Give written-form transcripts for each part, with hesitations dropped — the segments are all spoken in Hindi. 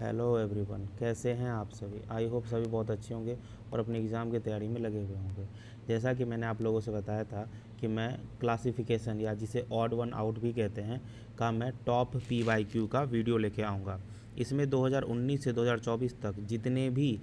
हेलो एवरीवन, कैसे हैं आप सभी। आई होप सभी बहुत अच्छे होंगे और अपने एग्ज़ाम की तैयारी में लगे हुए होंगे। जैसा कि मैंने आप लोगों से बताया था कि मैं क्लासिफिकेशन या जिसे ऑड वन आउट भी कहते हैं का मैं टॉप PYQ का वीडियो लेके आऊँगा। इसमें 2019 से 2024 तक जितने भी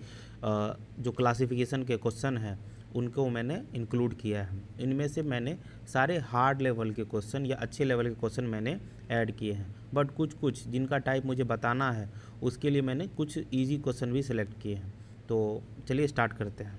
जो क्लासिफिकेशन के क्वेश्चन हैं उनको मैंने इंक्लूड किया है। इनमें से मैंने सारे हार्ड लेवल के क्वेश्चन या अच्छे लेवल के क्वेश्चन मैंने ऐड किए हैं, बट कुछ जिनका टाइप मुझे बताना है उसके लिए मैंने कुछ इजी क्वेश्चन भी सिलेक्ट किए हैं। तो चलिए स्टार्ट करते हैं।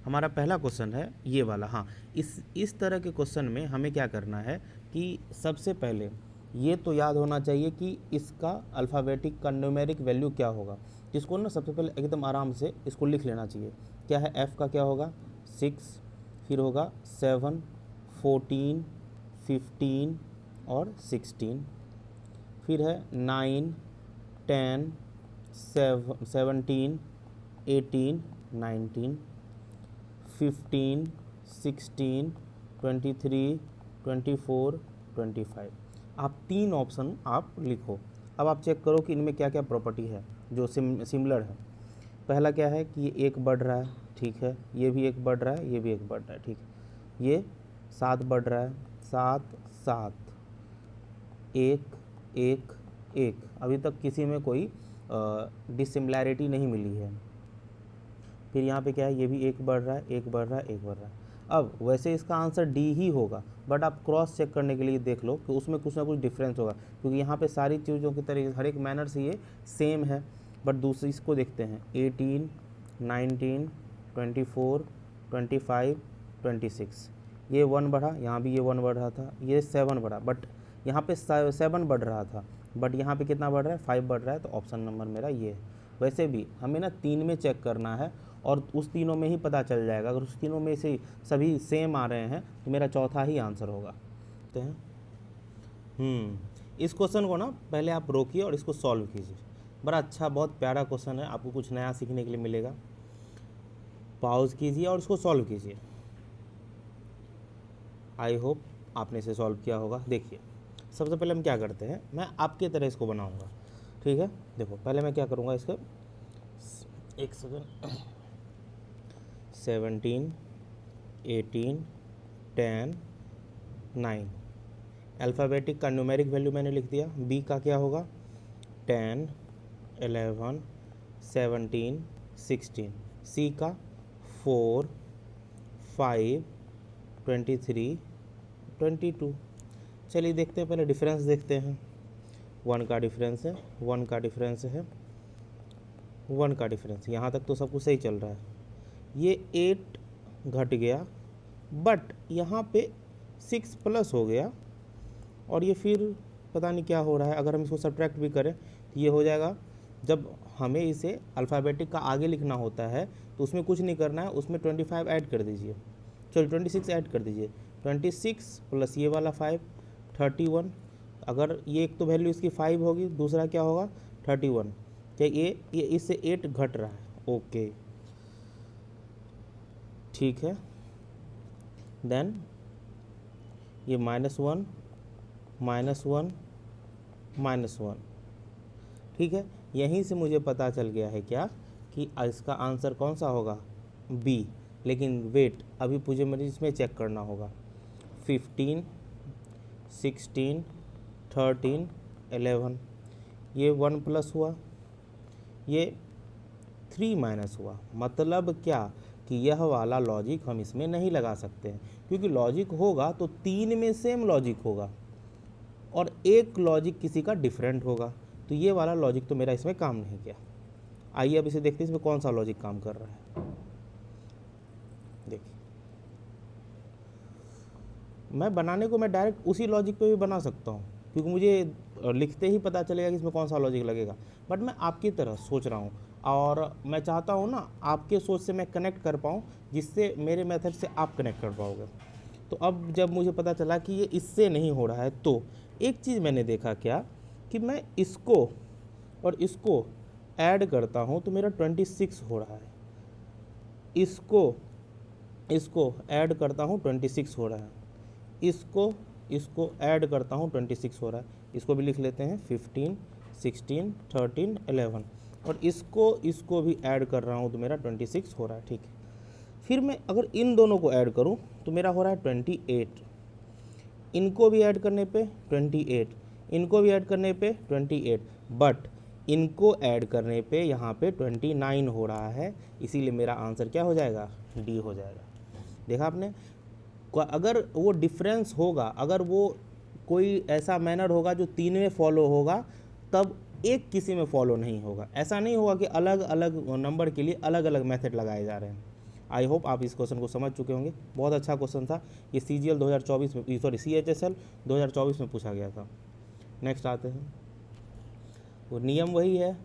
हमारा पहला क्वेश्चन है ये वाला। हाँ, इस तरह के क्वेश्चन में हमें क्या करना है कि सबसे पहले ये तो याद होना चाहिए कि इसका अल्फ़ाबेटिक का न्यूमेरिक वैल्यू क्या होगा। जिसको ना सबसे पहले एकदम आराम से इसको लिख लेना चाहिए। क्या है, एफ़ का क्या होगा 6, फिर होगा 7, 14, 15 और 16, फिर है 9, 10, 17, 18, 19, 15, 16, 23, 24, 25। आप 3 ऑप्शन आप लिखो। अब आप चेक करो कि इनमें क्या क्या प्रॉपर्टी है जो सिमिलर है। पहला क्या है कि ये एक बढ़ रहा है, ठीक है, ये भी एक बढ़ रहा है, ये भी एक बढ़ रहा है, ठीक है। ये 7 बढ़ रहा है, 7, 7, 1, 1, 1। अभी तक किसी में कोई डिसिमिलैरिटी नहीं मिली है। फिर यहाँ पे क्या है, ये भी एक बढ़ रहा है, एक बढ़ रहा है, एक बढ़ रहा है। अब वैसे इसका आंसर डी ही होगा, बट आप क्रॉस चेक करने के लिए देख लो कि उसमें कुछ ना कुछ डिफरेंस होगा, क्योंकि यहाँ पे सारी चीज़ों की तरह हर एक मैनर से ये सेम है। बट दूसरी इसको देखते हैं, 18, 19, 24, 25, 26। ये 1 बढ़ा, यहाँ भी ये 1 बढ़ रहा था, ये 7 बढ़ा, बट यहाँ पे 7 बढ़ रहा था, बट यहाँ पे कितना बढ़ रहा है, 5 बढ़ रहा है। तो ऑप्शन नंबर मेरा ये है। वैसे भी हमें ना 3 में चेक करना है और उस तीनों में ही पता चल जाएगा। अगर उस तीनों में से सभी सेम आ रहे हैं तो मेरा चौथा ही आंसर होगा। तो इस क्वेश्चन को ना पहले आप रोकिए और इसको सॉल्व कीजिए। बड़ा अच्छा, बहुत प्यारा क्वेश्चन है, आपको कुछ नया सीखने के लिए मिलेगा। पॉज कीजिए और इसको सॉल्व कीजिए। आई होप आपने इसे सॉल्व किया होगा। देखिए, सबसे पहले हम क्या करते हैं, मैं आपके तरह इसको बनाऊंगा, ठीक है। देखो, पहले मैं क्या करूँगा, इसका एक सेकेंड, 17, 18, 10, 9। अल्फ़ाबेटिक का न्यूमेरिक वैल्यू मैंने लिख दिया। बी का क्या होगा, 10, 11, 17, 16। सी का 4, 5, 23, 22। चलिए देखते हैं, पहले डिफरेंस देखते हैं। 1 का डिफरेंस है, 1 का डिफरेंस है, 1 का डिफरेंस। यहाँ तक तो सब कुछ सही चल रहा है। ये 8 घट गया, बट यहाँ पे 6 प्लस हो गया, और ये फिर पता नहीं क्या हो रहा है। अगर हम इसको सब्ट्रैक्ट भी करें तो ये हो जाएगा। जब हमें इसे अल्फ़ाबेटिक का आगे लिखना होता है तो उसमें कुछ नहीं करना है, उसमें 25 ऐड कर दीजिए, चलिए 26 ऐड कर दीजिए। 26 प्लस ये वाला 5, 31। अगर ये एक तो वैल्यू इसकी 5 होगी, दूसरा क्या होगा 31। क्या ये इससे 8 घट रहा है, ओके, ठीक है। देन ये -1, -1, -1, ठीक है। यहीं से मुझे पता चल गया है क्या कि इसका आंसर कौन सा होगा, बी। लेकिन वेट, अभी मुझे इसमें चेक करना होगा। 15, 16, 13, 11। ये 1 प्लस हुआ, ये 3 माइनस हुआ। मतलब क्या कि यह वाला लॉजिक हम इसमें नहीं लगा सकते हैं, क्योंकि लॉजिक होगा तो 3 में सेम लॉजिक होगा और एक लॉजिक किसी का डिफरेंट होगा। तो ये वाला लॉजिक तो मेरा इसमें काम नहीं किया। आइए अब इसे देखते हैं इसमें कौन सा लॉजिक काम कर रहा है। देखिए, मैं बनाने को मैं डायरेक्ट उसी लॉजिक पे भी बना सकता हूँ, क्योंकि मुझे लिखते ही पता चलेगा कि इसमें कौन सा लॉजिक लगेगा। बट मैं आपकी तरह सोच रहा हूँ और मैं चाहता हूँ ना आपके सोच से मैं कनेक्ट कर पाऊँ, जिससे मेरे मेथड से आप कनेक्ट कर पाओगे। तो अब जब मुझे पता चला कि ये इससे नहीं हो रहा है, तो एक चीज़ मैंने देखा क्या कि मैं इसको और इसको ऐड करता हूँ तो मेरा 26 हो रहा है। इसको ऐड करता हूँ 26 हो रहा है। इसको ऐड करता हूँ 26 हो रहा है। इसको भी लिख लेते हैं, 15, 16, 13, 11 और इसको भी ऐड कर रहा हूँ तो मेरा 26 हो रहा है। ठीक है, फिर मैं अगर इन दोनों को ऐड करूँ तो मेरा हो रहा है 28, इनको भी ऐड करने पे 28, इनको भी ऐड करने पे 28, बट इनको ऐड करने पे यहाँ पे 29 हो रहा है, इसीलिए मेरा आंसर क्या हो जाएगा, डी हो जाएगा। देखा आपने, अगर वो डिफरेंस होगा, अगर वो कोई ऐसा मैनर होगा जो तीन में फॉलो होगा तब एक किसी में फॉलो नहीं होगा। ऐसा नहीं होगा कि अलग अलग नंबर के लिए अलग अलग मेथड लगाए जा रहे हैं। आई होप आप इस क्वेश्चन को समझ चुके होंगे। बहुत अच्छा क्वेश्चन था ये, CGL 2024 में, सॉरी CHSL 2024 में पूछा गया था। नेक्स्ट आते हैं, वो नियम वही है,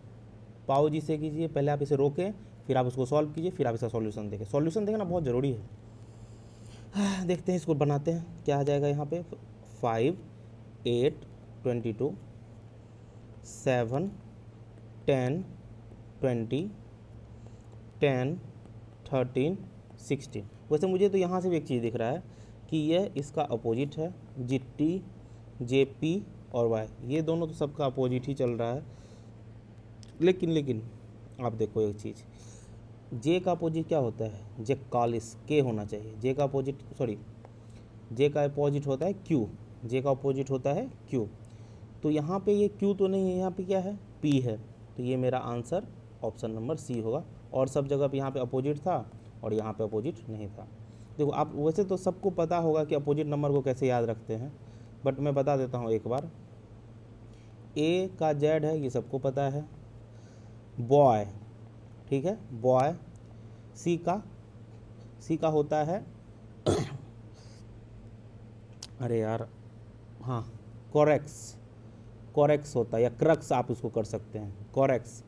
पाओ जी से कीजिए, पहले आप इसे रोकें, फिर आप उसको सॉल्व कीजिए, फिर आप इसका सॉल्यूशन देखें। सॉल्यूशन देखना बहुत ज़रूरी है। देखते हैं, इसको बनाते हैं, क्या आ जाएगा यहाँ पे। 5, 8, 22, 7, 10, 20, 10, 13, 16। वैसे मुझे तो यहाँ से भी एक चीज़ दिख रहा है कि यह इसका अपोजिट है, GT, JP और Y, ये दोनों तो सबका अपोजिट ही चल रहा है। लेकिन आप देखो एक चीज़, J का अपोजिट क्या होता है, जेकालिस, K होना चाहिए। J का अपोजिट, सॉरी, J का अपोजिट होता है Q, J का अपोजिट होता है Q। तो यहाँ पे ये Q तो नहीं है, यहाँ पे क्या है, P है। तो ये मेरा आंसर ऑप्शन नंबर C होगा। और सब जगह पे यहाँ पे अपोजिट था और यहाँ पे अपोजिट नहीं था। देखो आप, वैसे तो सबको पता होगा कि अपोजिट नंबर को कैसे याद रखते हैं, बट मैं बता देता हूँ एक बार। A का Z है, ये सबको पता है, बॉय, ठीक है, बॉय। C का होता है अरे यार, हाँ, कोरेक्स होता है, या क्रक्स आप उसको कर सकते हैं, कोरेक्स।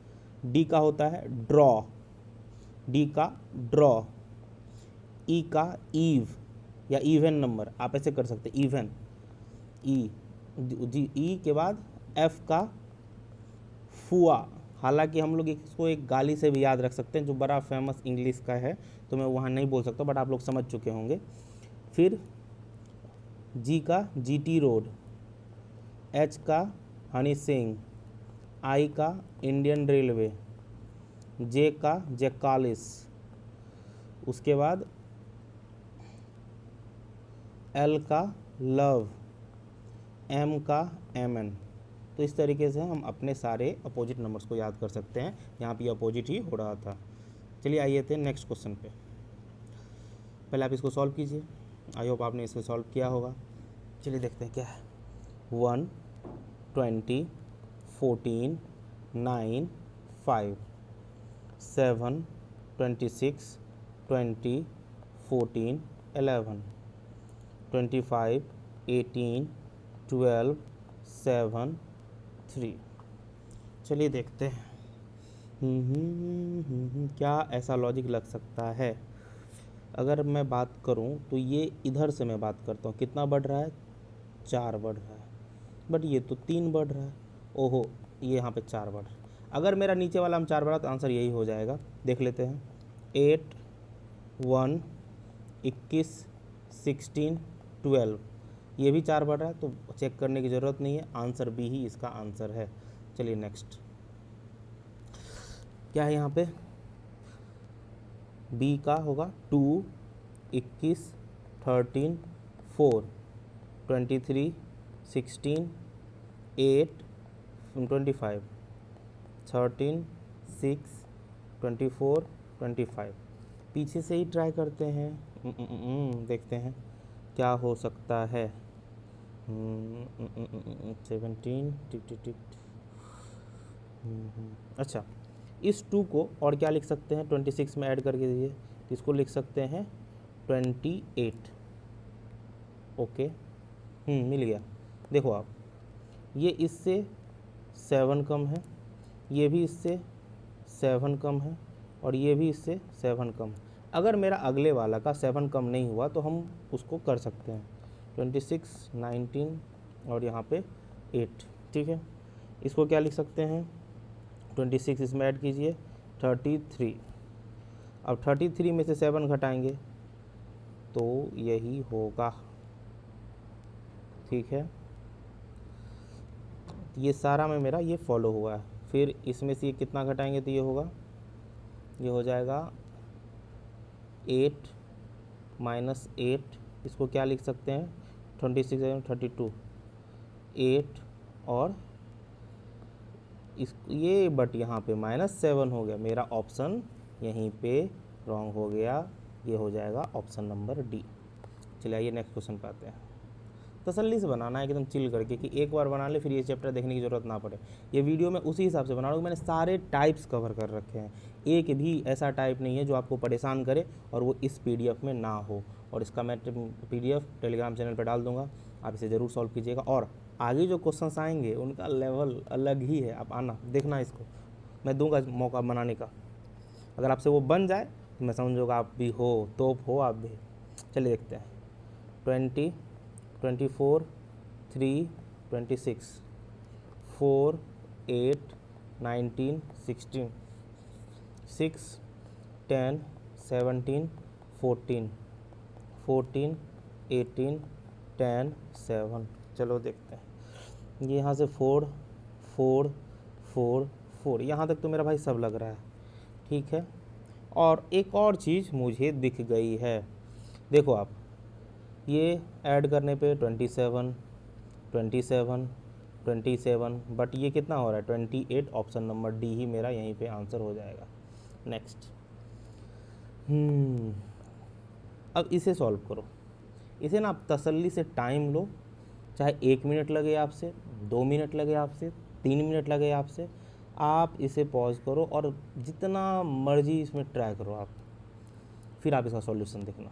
D का होता है ड्रॉ, D का ड्रॉ। E का ईव या इवन नंबर, आप ऐसे कर सकते हैं, इवन, E के बाद F का फुआ। हालांकि हम लोग इसको एक गाली से भी याद रख सकते हैं जो बड़ा फेमस इंग्लिश का है, तो मैं वहाँ नहीं बोल सकता, बट आप लोग समझ चुके होंगे। फिर G का GT रोड, H का हनी सिंह, I का इंडियन रेलवे, J का जैकालिस, उसके बाद L का लव, M का MN। तो इस तरीके से हम अपने सारे अपोजिट नंबर्स को याद कर सकते हैं। यहाँ पे अपोजिट ही हो रहा था। चलिए आइए थे नेक्स्ट क्वेश्चन पे। पहले आप इसको सॉल्व कीजिए, आई होप आपने इसको सॉल्व किया होगा। चलिए देखते हैं क्या है। 1, 20, 14, 9, 5, 7, 26, 20, 14, 11, 25, 18, 12, 7, 3। चलिए देखते हैं क्या ऐसा लॉजिक लग सकता है। अगर मैं बात करूं तो ये इधर से मैं बात करता हूं, कितना बढ़ रहा है, 4 बढ़ रहा है, बट ये तो 3 बढ़ रहा है। ओहो, ये यहाँ पे 4 बढ़ रहा है। अगर मेरा नीचे वाला हम 4 बढ़ा तो आंसर यही हो जाएगा। देख लेते हैं, 8, 1, 21, 16, 12, ये भी 4 बढ़ रहा है, तो चेक करने की ज़रूरत नहीं है, आंसर बी ही इसका आंसर है। चलिए नेक्स्ट क्या है यहाँ पे, बी का होगा 2, 21, 13, 4, 23, 16, 8, 25, 13, 6, 24, 25। पीछे से ही ट्राई करते हैं, देखते हैं क्या हो सकता है। 17, टिक टिक टिक। अच्छा, इस 2 को और क्या लिख सकते हैं, 26 में ऐड करके दीजिए, इसको लिख सकते हैं 28। ओके, मिल गया। देखो आप, ये इससे 7 कम है, ये भी इससे 7 कम है, और ये भी इससे 7 कम है। अगर मेरा अगले वाला का 7 कम नहीं हुआ तो हम उसको कर सकते हैं 26, 19 और यहाँ पे 8, ठीक है। इसको क्या लिख सकते हैं, 26 इसमें ऐड कीजिए, 33। अब 33 में से 7 घटाएंगे तो यही होगा, ठीक है। ये सारा में मेरा ये फॉलो हुआ है। फिर इसमें से ये कितना घटाएंगे तो ये होगा, ये हो जाएगा 8 माइनस 8, इसको क्या लिख सकते हैं 26 32, 8 और इस ये बट यहाँ पे -7 हो गया। मेरा ऑप्शन यहीं पे रॉन्ग हो गया, ये हो जाएगा ऑप्शन नंबर डी। चलिए आइए नेक्स्ट क्वेश्चन पे आते हैं। तसल्ली से बनाना है एकदम चिल करके कि एक बार बना ले फिर ये चैप्टर देखने की ज़रूरत ना पड़े। ये वीडियो मैं उसी हिसाब से बना रहा हूँ, मैंने सारे टाइप्स कवर कर रखे हैं, एक भी ऐसा टाइप नहीं है जो आपको परेशान करे और वो इस PDF में ना हो। और इसका मैं PDF टेलीग्राम चैनल पर डाल दूँगा, आप इसे ज़रूर सॉल्व कीजिएगा। और आगे जो क्वेश्चंस आएंगे उनका लेवल अलग ही है, आप आना देखना, इसको मैं दूंगा मौका बनाने का। अगर आपसे वो बन जाए तो मैं समझूंगा आप भी हो, तोप हो आप भी। चलिए देखते हैं। 20 24 3 26 4 8 19 16 6 10 17 14 14 18 10 7। चलो देखते हैं। ये यहाँ से 4 4 4 4 यहाँ तक तो मेरा भाई सब लग रहा है, ठीक है। और एक और चीज़ मुझे दिख गई है, देखो आप, ये ऐड करने पे 27 27 27, बट ये कितना हो रहा है 28। ऑप्शन नंबर डी ही मेरा यहीं पे आंसर हो जाएगा। नेक्स्ट, अब इसे सॉल्व करो। इसे ना आप तसल्ली से टाइम लो, चाहे 1 मिनट लगे आपसे, 2 मिनट लगे आपसे, 3 मिनट लगे आपसे, आप इसे पॉज करो और जितना मर्जी इसमें ट्राई करो आप, फिर आप इसका सॉल्यूशन देखना।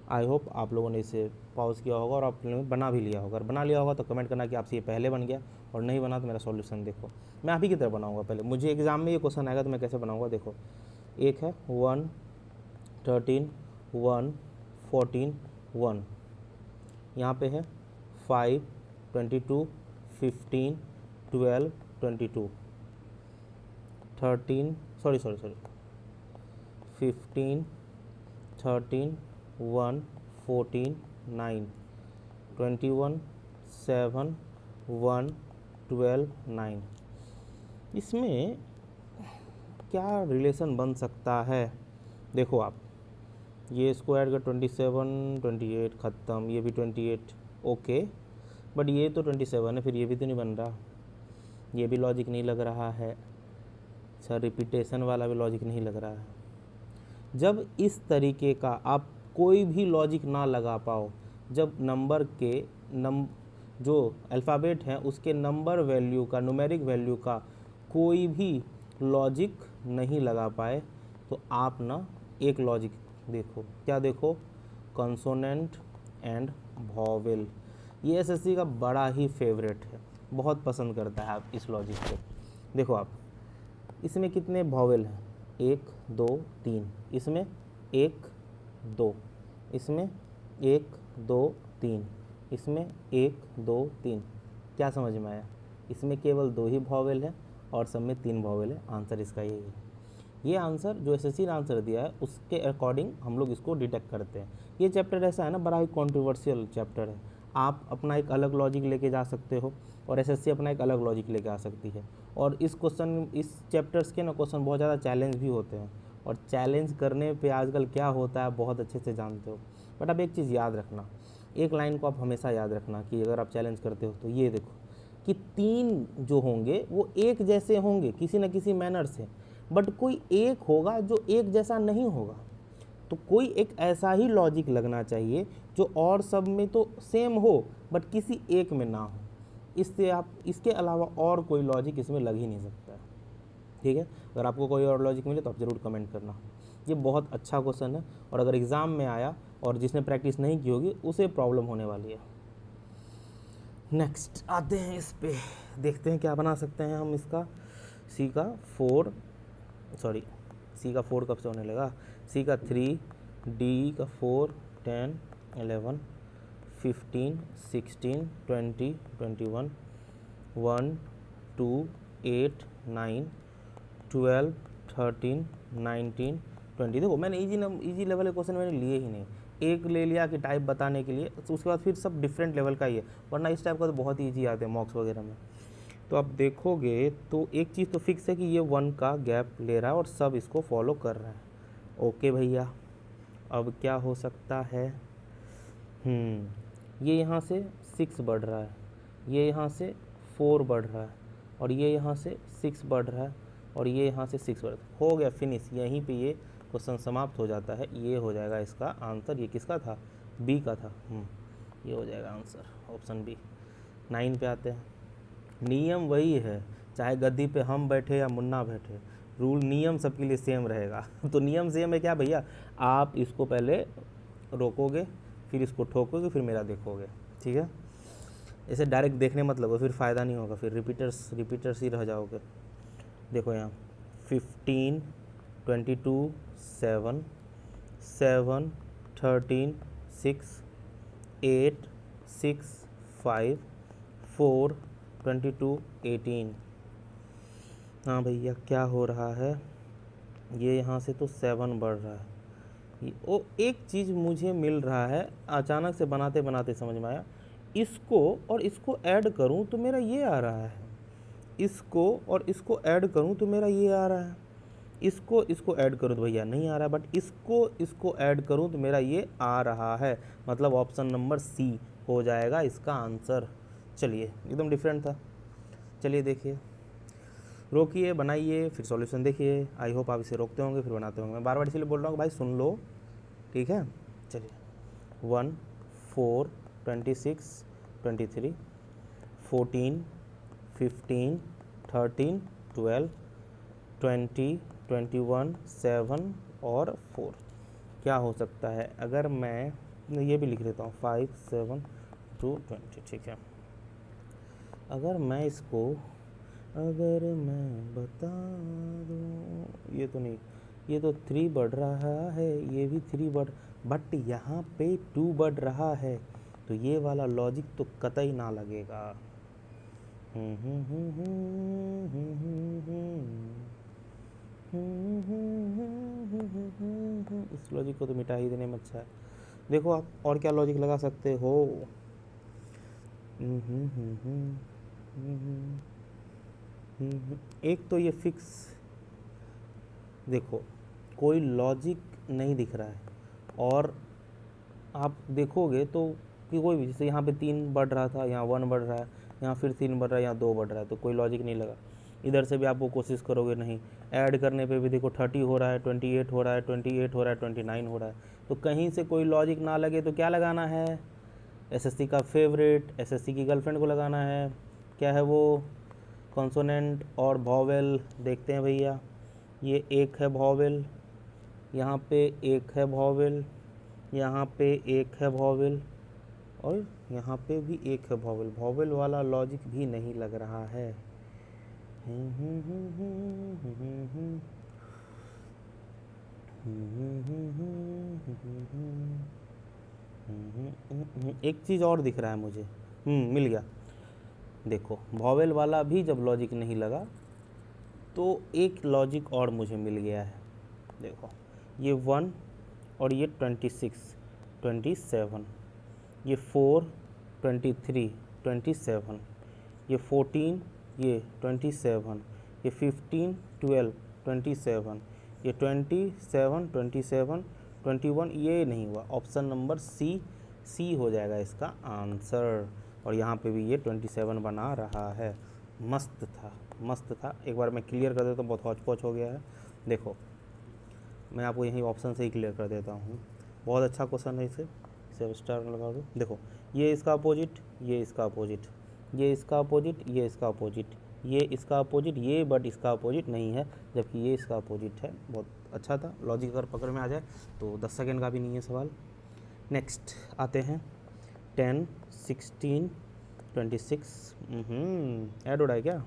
आई होप आप लोगों ने इसे पॉज किया होगा और आप लोगों ने बना भी लिया होगा। अगर बना लिया होगा तो कमेंट करना कि आपसे ये पहले बन गया, और नहीं बना तो मेरा सॉल्यूशन देखो। मैं आप ही की तरह बनाऊंगा पहले, मुझे एग्जाम में ये क्वेश्चन आएगा तो मैं कैसे बनाऊंगा देखो। एक है 1 13 1 14 1, यहाँ पे है 5 22 15 12 22 13 सॉरी 15 13 1 14 9 21 7 1 12 9। इसमें क्या रिलेशन बन सकता है देखो आप, ये इसको ऐड कर 27 28 ख़त्म, ये भी 28 ओके, बट ये तो 27 है, फिर ये भी तो नहीं बन रहा, ये भी लॉजिक नहीं लग रहा है सर, रिपीटेशन वाला भी लॉजिक नहीं लग रहा है। जब इस तरीके का आप कोई भी लॉजिक ना लगा पाओ, जब नंबर के जो अल्फ़ाबेट हैं उसके नंबर वैल्यू का, न्यूमेरिक वैल्यू का कोई भी लॉजिक नहीं लगा पाए, तो आप ना एक लॉजिक देखो, क्या देखो, कंसोनेंट एंड वॉवेल। ये एसएससी का बड़ा ही फेवरेट है, बहुत पसंद करता है आप इस लॉजिक को। देखो आप, इसमें कितने वॉवेल हैं 1 2 3, इसमें 1 2, इसमें 1 2 3, इसमें 1 2 3। क्या समझ में आया? इसमें केवल 2 ही वॉवेल है और सब में 3 वॉवेल है। आंसर इसका यही है। ये आंसर जो एसएससी ने आंसर दिया है उसके अकॉर्डिंग हम लोग इसको डिटेक्ट करते हैं। ये चैप्टर ऐसा है ना, बड़ा ही कॉन्ट्रोवर्शियल चैप्टर है। आप अपना एक अलग लॉजिक लेके जा सकते हो और एसएससी अपना एक अलग लॉजिक लेके आ सकती है। और इस चैप्टर्स के ना क्वेश्चन बहुत ज़्यादा चैलेंज भी होते हैं, और चैलेंज करने पे आजकल क्या होता है बहुत अच्छे से जानते हो। बट अब एक चीज़ याद रखना, एक लाइन को आप हमेशा याद रखना कि अगर आप चैलेंज करते हो तो ये देखो कि 3 जो होंगे वो एक जैसे होंगे किसी न किसी मैनर से, बट कोई एक होगा जो एक जैसा नहीं होगा। तो कोई एक ऐसा ही लॉजिक लगना चाहिए जो और सब में तो सेम हो बट किसी एक में ना हो। इससे आप इसके अलावा और कोई लॉजिक इसमें लग ही नहीं सकता है, ठीक है। अगर आपको कोई और लॉजिक मिले तो आप ज़रूर कमेंट करना। ये बहुत अच्छा क्वेश्चन है, और अगर एग्ज़ाम में आया और जिसने प्रैक्टिस नहीं की होगी उसे प्रॉब्लम होने वाली है। नेक्स्ट आते हैं इस पे, देखते हैं क्या बना सकते हैं हम इसका। सी का 4 कब से होने लगा, सी का 3, डी का 4 10 11 15 16 20 21 1 2 8 9 12 13 19 20। देखो मैंने इजी लेवल के क्वेश्चन मैंने लिए ही नहीं, एक ले लिया कि टाइप बताने के लिए, तो उसके बाद फिर सब डिफरेंट लेवल का ही है, वरना इस टाइप का तो बहुत ईजी आते हैं मॉक्स वगैरह में। तो आप देखोगे तो एक चीज़ तो फिक्स है कि ये 1 का गैप ले रहा है और सब इसको फॉलो कर रहा है। ओके भैया, अब क्या हो सकता है, ये यहाँ से 6 बढ़ रहा है, ये यहाँ से 4 बढ़ रहा है, और ये यहाँ से 6 बढ़ रहा है, और ये यहाँ से 6 बढ़ रहा है। हो गया फिनिश, यहीं पे ये क्वेश्चन समाप्त हो जाता है। ये हो जाएगा इसका आंसर। ये किसका था, बी का था। ये हो जाएगा आंसर, ऑप्शन बी। 9 पे आते हैं। नियम वही है, चाहे गद्दी पे हम बैठे या मुन्ना बैठे, रूल नियम सबके लिए सेम रहेगा। तो नियम सेम है क्या भैया, आप इसको पहले रोकोगे, फिर इसको ठोकोगे, फिर मेरा देखोगे, ठीक है। ऐसे डायरेक्ट देखने मत लगो, फिर फ़ायदा नहीं होगा, फिर रिपीटर्स ही रह जाओगे। देखो यहाँ 15, 22, 7, 7, 13, 6, 8, 6, 5, 4, 22, 18। हाँ भैया, क्या हो रहा है, ये यहाँ से तो 7 बढ़ रहा है। वो एक चीज़ मुझे मिल रहा है, अचानक से बनाते बनाते समझ में आया, इसको और इसको ऐड करूं तो मेरा ये आ रहा है, इसको और इसको ऐड करूं तो मेरा ये आ रहा है, इसको ऐड करूं तो भैया नहीं आ रहा है, बट इसको ऐड करूं तो मेरा ये आ रहा है। मतलब ऑप्शन नंबर सी हो जाएगा इसका आंसर। चलिए, एकदम डिफरेंट था। चलिए देखिए, रोकिए, बनाइए, फिर सॉल्यूशन देखिए। आई होप आप इसे रोकते होंगे फिर बनाते होंगे। मैं बार बार इसलिए बोल रहा हूँ भाई सुन लो, ठीक है। चलिए, 1, 4, 26, 23, 14, 15, 13, 12, 20, 21, 7 और 4। क्या हो सकता है, अगर मैं ये भी लिख लेता हूँ 5, 7, 2, 20, ठीक है। अगर मैं इसको, अगर मैं बता दूँ, ये तो नहीं, ये तो 3 बढ़ रहा है, ये भी 3 बढ़, बट यहाँ पे 2 बढ़ रहा है, तो ये वाला लॉजिक तो कतई ना लगेगा। इस लॉजिक को तो मिटा ही देने में अच्छा है। देखो आप और क्या लॉजिक लगा सकते हो। एक तो ये फिक्स, देखो कोई लॉजिक नहीं दिख रहा है, और आप देखोगे तो कि कोई भी, जैसे यहाँ पे 3 बढ़ रहा था, यहाँ 1 बढ़ रहा है, यहाँ फिर 3 बढ़ रहा है, यहाँ 2 बढ़ रहा है, तो कोई लॉजिक नहीं लगा। इधर से भी आप वो कोशिश करोगे नहीं, ऐड करने पे भी देखो 30 हो रहा है, 28 हो रहा है, 28 हो रहा है, 29 हो रहा है, तो कहीं से कोई लॉजिक ना लगे तो क्या लगाना है, एसएससी का फेवरेट, एसएससी की गर्लफ्रेंड को लगाना है। क्या है वो, कॉन्सोनेंट और वॉवेल। देखते हैं भैया, ये एक है वॉवेल, यहाँ पे एक है वॉवेल, यहाँ पे एक है वॉवेल, और यहाँ पे भी एक है वॉवेल। वॉवेल वाला लॉजिक भी नहीं लग रहा है। एक चीज़ और दिख रहा है मुझे, मिल गया। देखो वॉवेल वाला भी जब लॉजिक नहीं लगा तो एक लॉजिक और मुझे मिल गया है। देखो ये 1 और ये 26, 27, ये 4, 23, 27, ये 14, ये 27, ये 15, 12, 27, ये 27, 27, 21, ये नहीं हुआ। ऑप्शन नंबर सी हो जाएगा इसका आंसर। और यहाँ पे भी ये 27 बना रहा है। मस्त था। एक बार मैं क्लियर कर देता हूँ, बहुत हौच पौच हो गया है। देखो मैं आपको यही ऑप्शन से ही क्लियर कर देता हूँ। बहुत अच्छा क्वेश्चन है, इसे स्टार लगा दो। देखो ये इसका अपोजिट, ये इसका अपोजिट, ये इसका अपोजिट, ये इसका अपोजिट, ये इसका अपोजिट, ये बट इसका अपोजिट नहीं है, जबकि ये इसका अपोजिट है। बहुत अच्छा था। लॉजिक अगर पकड़ में आ जाए तो 10 सेकेंड का भी नहीं है सवाल। नेक्स्ट आते हैं 10, 16, 26, ऐड हो रहा है क्या,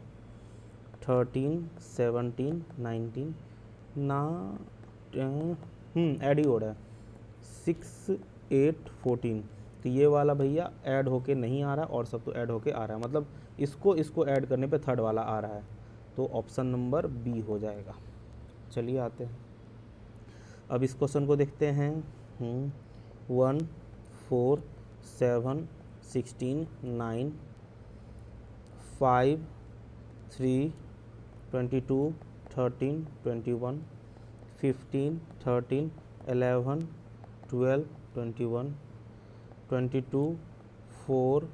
13, 17, 19 ना, ऐड ही हो रहा है, 6, 8, 14। तो ये वाला भैया ऐड होके नहीं आ रहा, और सब तो ऐड होके आ रहा है, मतलब इसको ऐड करने पे थर्ड वाला आ रहा है, तो ऑप्शन नंबर बी हो जाएगा। चलिए आते हैं अब इस क्वेश्चन को देखते हैं। 1 4 7 16 9 5 3 22 13 21 15 13 11 12 21 22 4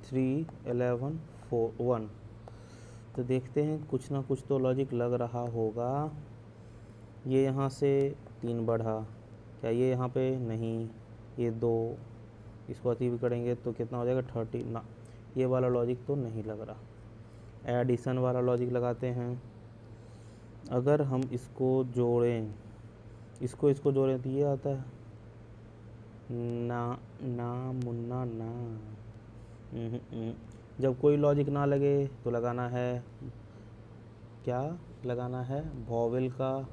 3 11 4 1। तो देखते हैं कुछ ना कुछ तो लॉजिक लग रहा होगा। ये यहाँ से 3 बढ़ा, क्या ये यहाँ पे नहीं, ये 2, इसको अति भी करेंगे तो कितना हो जाएगा 30 ना, ये वाला लॉजिक तो नहीं लग रहा। एडिशन वाला लॉजिक लगाते हैं। अगर हम इसको जोड़ें, इसको जोड़ें तो ये आता है ना ना मुन्ना ना। जब कोई लॉजिक ना लगे तो लगाना है, क्या लगाना है, वॉवेल का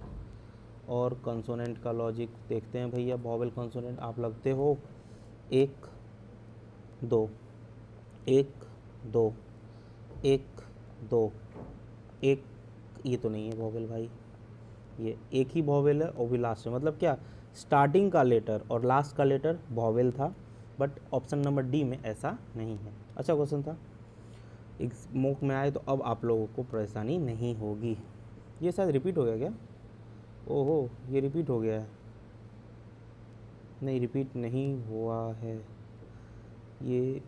और कंसोनेंट का लॉजिक। देखते हैं भैया वॉवेल कंसोनेंट आप लगते हो 1 2 1 2 1 2 1, ये तो नहीं है वॉवेल भाई, ये एक ही वॉवेल है और भी लास्ट में, मतलब क्या स्टार्टिंग का लेटर और लास्ट का लेटर वॉवेल था, बट ऑप्शन नंबर डी में ऐसा नहीं है। अच्छा क्वेश्चन था, एक मॉक में आए तो अब आप लोगों को परेशानी नहीं होगी। ये शायद रिपीट हो गया क्या? ओहो ये रिपीट हो गया है, नहीं रिपीट नहीं हुआ है, ये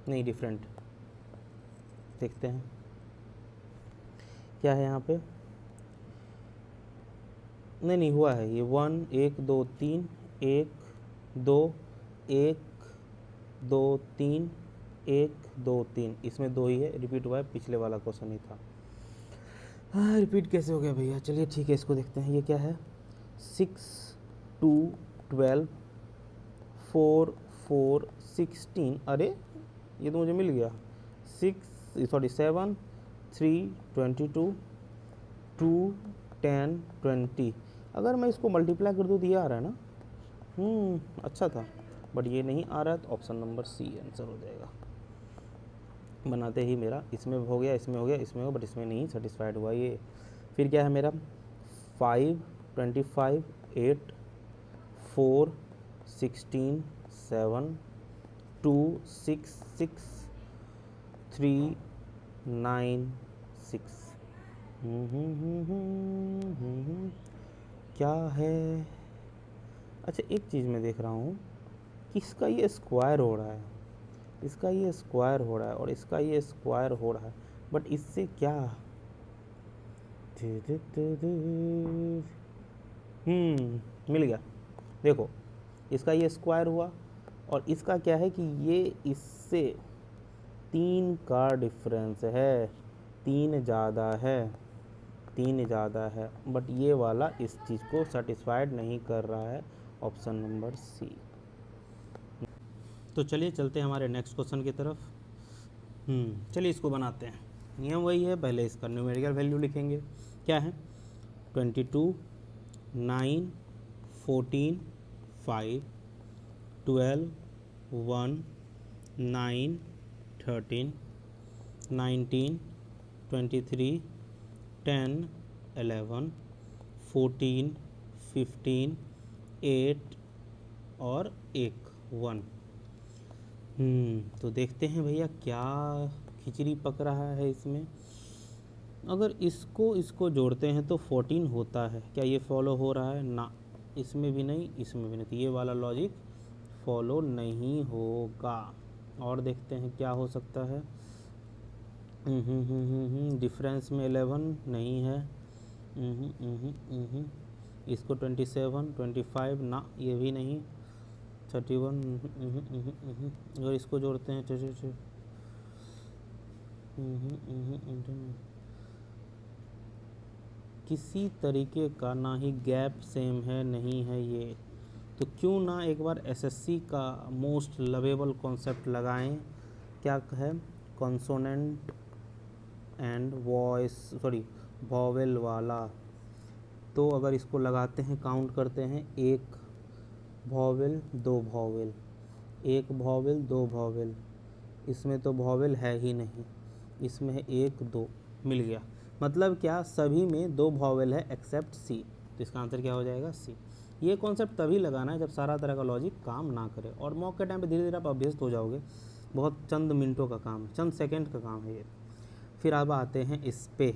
नहीं डिफरेंट। देखते हैं क्या है यहाँ पे। नहीं हुआ है ये 1 1 2 3 1 2 1 2 3 1 2 3, इसमें 2 ही है, रिपीट हुआ है, पिछले वाला क्वेश्चन ही था। हाँ रिपीट कैसे हो गया भैया, चलिए ठीक है इसको देखते हैं। ये क्या है 6 2 12 4 4 16, अरे ये तो मुझे मिल गया 7 3 22 2 10 20। अगर मैं इसको मल्टीप्लाई कर दूँ तो ये आ रहा है ना, अच्छा था, बट ये नहीं आ रहा है तो ऑप्शन नंबर सी आंसर हो जाएगा। बनाते ही मेरा इसमें हो गया, इसमें हो गया, इसमें हो, बट इसमें नहीं सेटिस्फाइड हुआ ये। फिर क्या है मेरा 5 25 8 4 16 7 2 6 6 3 9 6। क्या है, अच्छा एक चीज़ मैं देख रहा हूँ कि इसका ये स्क्वायर हो रहा है, इसका ये स्क्वायर हो रहा है और इसका ये स्क्वायर हो रहा है, बट इससे क्या मिल गया। देखो इसका ये स्क्वायर हुआ और इसका क्या है कि ये इससे 3 का डिफरेंस है, 3 ज़्यादा है, 3 ज़्यादा है, बट ये वाला इस चीज़ को सेटिस्फाइड नहीं कर रहा है, ऑप्शन नंबर सी। तो चलिए चलते हैं हमारे नेक्स्ट क्वेश्चन की तरफ। चलिए इसको बनाते हैं। नियम वही है, पहले इसका न्यूमेरिकल वैल्यू लिखेंगे। क्या है 22 9 14 5 12 1 9 13 19 23 10 11 14 15 8 और 1 तो देखते हैं भैया क्या खिचड़ी पक रहा है इसमें। अगर इसको जोड़ते हैं तो 14 होता है, क्या ये फॉलो हो रहा है ना, इसमें भी नहीं, इसमें भी नहीं, तो ये वाला लॉजिक फॉलो नहीं होगा। और देखते हैं क्या हो सकता है। डिफरेंस में 11 नहीं है, इसको 27 25 ना, ये भी नहीं, 31 अगर इसको जोड़ते हैं किसी तरीके का ना ही गैप सेम है, नहीं है ये, तो क्यों ना एक बार एसएससी का मोस्ट लवेबल कॉन्सेप्ट लगाएं। क्या है कॉन्सोनेंट एंड वॉवेल वाला। तो अगर इसको लगाते हैं, काउंट करते हैं, 1 वॉवेल 2 वॉवेल, 1 वॉवेल 2 वॉवेल, इसमें तो वॉवेल है ही नहीं, इसमें है 1 2, मिल गया। मतलब क्या सभी में 2 वॉवेल है एक्सेप्ट सी, तो इसका आंसर क्या हो जाएगा सी। ये कॉन्सेप्ट तभी लगाना है जब सारा तरह का लॉजिक काम ना करे, और मॉक के टाइम पे धीरे धीरे आप अभ्यस्त हो जाओगे। बहुत चंद मिनटों का काम है, चंद सेकंड का काम है ये। फिर अब आते हैं इस पे,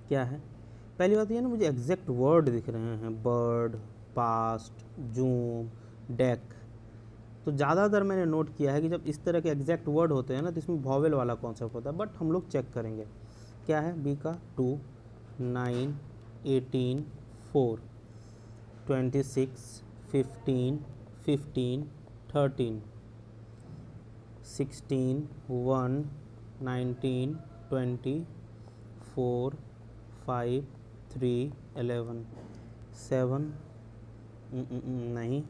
क्या है, पहली बात ये ना, मुझे एग्जैक्ट वर्ड दिख रहे हैं, बर्ड, पास्ट, जूम, डेक। तो ज़्यादातर मैंने नोट किया है कि जब इस तरह के एग्जैक्ट वर्ड होते हैं ना, तो इसमें वॉवेल वाला कॉन्सेप्ट होता है, बट हम लोग चेक करेंगे। क्या है, बी का 2, 9, 18, 4, 26, 15, 15, 13, 16, 1, 19, 20, 4, 5, 3, 11, 7, नहीं,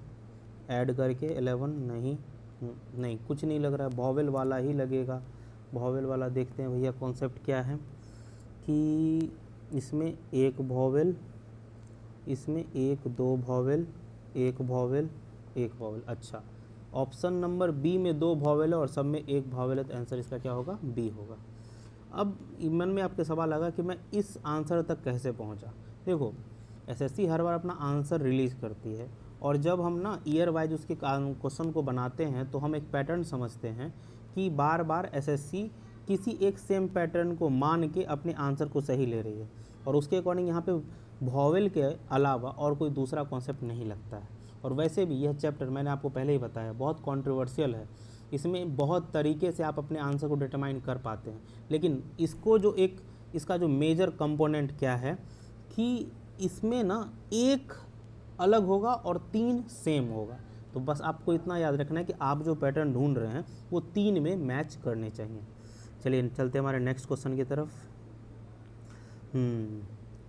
ऐड करके 11 नहीं, नहीं कुछ नहीं लग रहा है, वॉवेल वाला ही लगेगा। वॉवेल वाला देखते हैं भैया कॉन्सेप्ट क्या है, कि इसमें एक वॉवेल, इसमें एक, दो वॉवेल, एक वॉवेल, एक वॉवेल। अच्छा, ऑप्शन नंबर बी में 2 वॉवेल है और सब में एक वॉवेल है, तो आंसर इसका क्या होगा, बी होगा। अब मन में आपके सवाल लगा कि मैं इस आंसर तक कैसे पहुंचा। देखो, एसएससी हर बार अपना आंसर रिलीज़ करती है, और जब हम ना ईयर वाइज उसके क्वेश्चन को बनाते हैं तो हम एक पैटर्न समझते हैं कि बार बार एसएससी किसी एक सेम पैटर्न को मान के अपने आंसर को सही ले रही है, और उसके अकॉर्डिंग यहाँ पे वॉवेल के अलावा और कोई दूसरा कॉन्सेप्ट नहीं लगता है। और वैसे भी यह चैप्टर मैंने आपको पहले ही बताया बहुत कंट्रोवर्शियल है, इसमें बहुत तरीके से आप अपने आंसर को डिटरमाइन कर पाते हैं, लेकिन इसको जो एक इसका जो मेजर कंपोनेंट क्या है कि इसमें ना एक अलग होगा और 3 सेम होगा। तो बस आपको इतना याद रखना है कि आप जो पैटर्न ढूंढ रहे हैं वो 3 में मैच करने चाहिए। चलिए चलते हमारे नेक्स्ट क्वेश्चन की तरफ।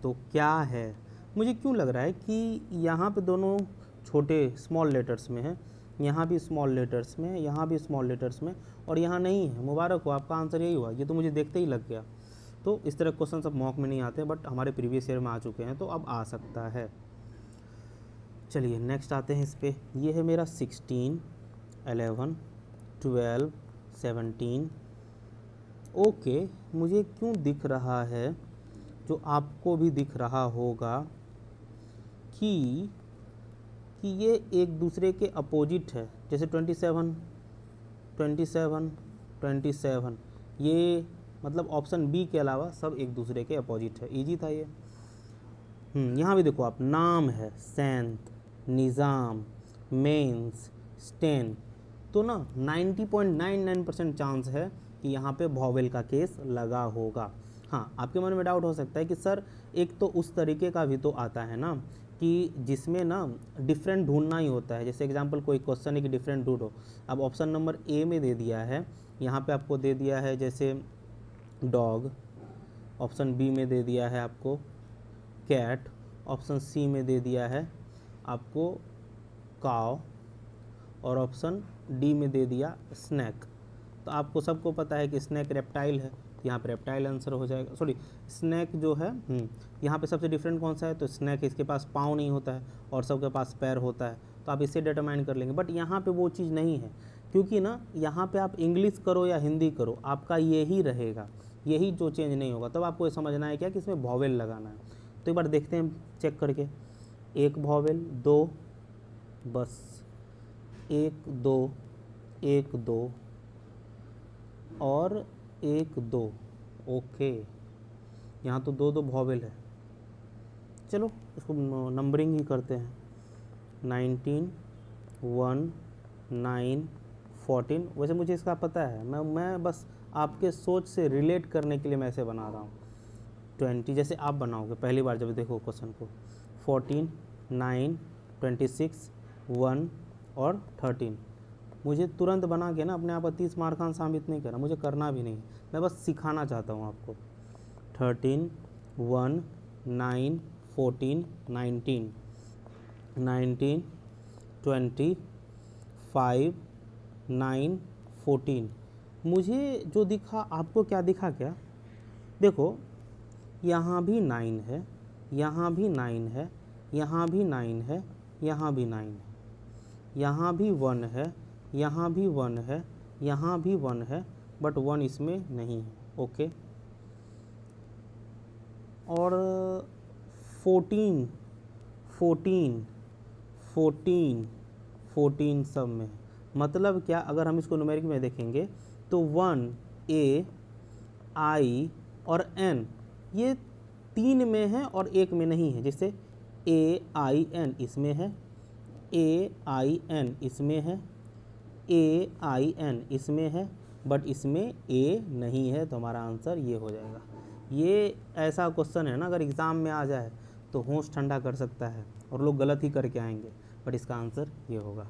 तो क्या है, मुझे क्यों लग रहा है कि यहाँ पे दोनों छोटे स्मॉल लेटर्स में है, यहाँ भी स्मॉल लेटर्स में, यहाँ भी स्मॉल लेटर्स में, और यहाँ नहीं है। मुबारक हो, आपका आंसर यही हुआ, ये तो मुझे देखते ही लग गया। तो इस तरह क्वेश्चन सब मॉक में नहीं आते, बट हमारे प्रीवियस ईयर में आ चुके हैं, तो अब आ सकता है। चलिए नेक्स्ट आते हैं इस पे। ये है मेरा 16, 11, 12, 17। ओके, मुझे क्यों दिख रहा है, जो आपको भी दिख रहा होगा, कि ये एक दूसरे के अपोजिट है। जैसे 27, 27, 27, ये मतलब ऑप्शन बी के अलावा सब एक दूसरे के अपोजिट है। इजी था ये। यहाँ भी देखो आप, नाम है सैंत, निज़ाम, मेंस, स्टेन। तो ना 90.99% चांस है कि यहाँ पे वॉवेल का केस लगा होगा। हाँ, आपके मन में डाउट हो सकता है कि सर एक तो उस तरीके का भी तो आता है ना, कि जिसमें ना डिफरेंट ढूंढना ही होता है। जैसे एग्जांपल कोई क्वेश्चन है कि डिफरेंट ढूंढो, अब ऑप्शन नंबर ए में दे दिया है, यहाँ पे आपको दे दिया है जैसे डॉग, ऑप्शन बी में दे दिया है आपको कैट, ऑप्शन सी में दे दिया है आपको काव, और ऑप्शन डी में दे दिया स्नैक। तो आपको सबको पता है कि स्नैक रेप्टाइल है, तो यहाँ पे रेप्टाइल आंसर हो जाएगा। सॉरी, स्नैक जो है, यहाँ पे सबसे डिफरेंट कौन सा है, तो स्नैक, इसके पास पाँव नहीं होता है और सबके पास पैर होता है, तो आप इसे डिटरमाइन कर लेंगे। बट यहाँ पे वो चीज़ नहीं है, क्योंकि ना यहाँ पे आप इंग्लिश करो या हिंदी करो, आपका यही रहेगा, यही जो चेंज नहीं होगा। तब आपको ये समझना है क्या कि इसमें वॉवेल लगाना है। तो एक बार देखते हैं चेक करके, एक वॉवेल, 2, बस 1 2, 1 2 और 1 2। ओके, यहाँ तो 2 2 वॉवेल है। चलो इसको नंबरिंग ही करते हैं। 19, 1, 9, 14। वैसे मुझे इसका पता है, मैं बस आपके सोच से रिलेट करने के लिए मैं ऐसे बना रहा हूँ। 20 जैसे आप बनाओगे पहली बार जब देखो क्वेश्चन को, 14, 9, 26, 1 और 13। मुझे तुरंत बना के ना अपने आप 30 मार्क का साबित नहीं करना, मुझे करना भी नहीं, मैं बस सिखाना चाहता हूँ आपको। 13, 1, 9, 14, 19, 19, 20, 5, 9, 14। मुझे जो दिखा, आपको क्या दिखा क्या? देखो, यहाँ भी 9 है, यहाँ भी 9 है, यहाँ भी 9 है, यहाँ भी 9 है, यहाँ भी 1 है, यहाँ भी 1 है, यहाँ भी 1 है, बट 1 इसमें नहीं है। ओके, और 14, 14, 14 सब में है। मतलब क्या, अगर हम इसको न्यूमेरिक में देखेंगे तो 1 A I और N ये 3 में है और 1 में नहीं है। जैसे A I N इसमें है, A I N इसमें है, A I N इसमें है, बट इसमें A नहीं है, तो हमारा आंसर ये हो जाएगा। ये ऐसा क्वेश्चन है ना, अगर एग्ज़ाम में आ जाए तो होश ठंडा कर सकता है और लोग गलत ही करके आएंगे, बट इसका आंसर ये होगा।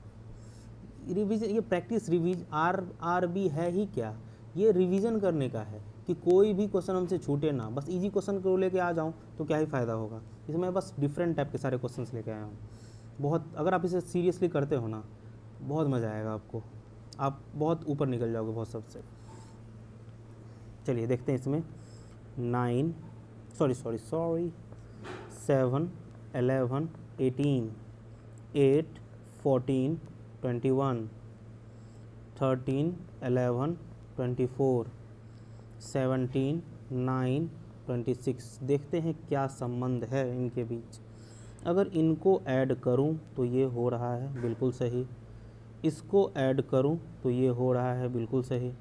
रिवीजन, ये प्रैक्टिस आर बी है ही क्या, ये रिवीजन करने का है कि कोई भी क्वेश्चन हमसे छूटे ना। बस इजी क्वेश्चन को लेके आ जाऊँ तो क्या ही फ़ायदा होगा। इसमें बस डिफरेंट टाइप के सारे क्वेश्चंस लेके आया हूँ। बहुत, अगर आप इसे सीरियसली करते हो ना, बहुत मज़ा आएगा आपको, आप बहुत ऊपर निकल जाओगे बहुत सबसे। चलिए देखते हैं इसमें 7 11 18 8 14 21 13 11 24 17 9 26। देखते हैं क्या संबंध है इनके बीच। अगर इनको ऐड करूं तो ये हो रहा है बिल्कुल सही, इसको ऐड करूं तो ये हो रहा है बिल्कुल सही,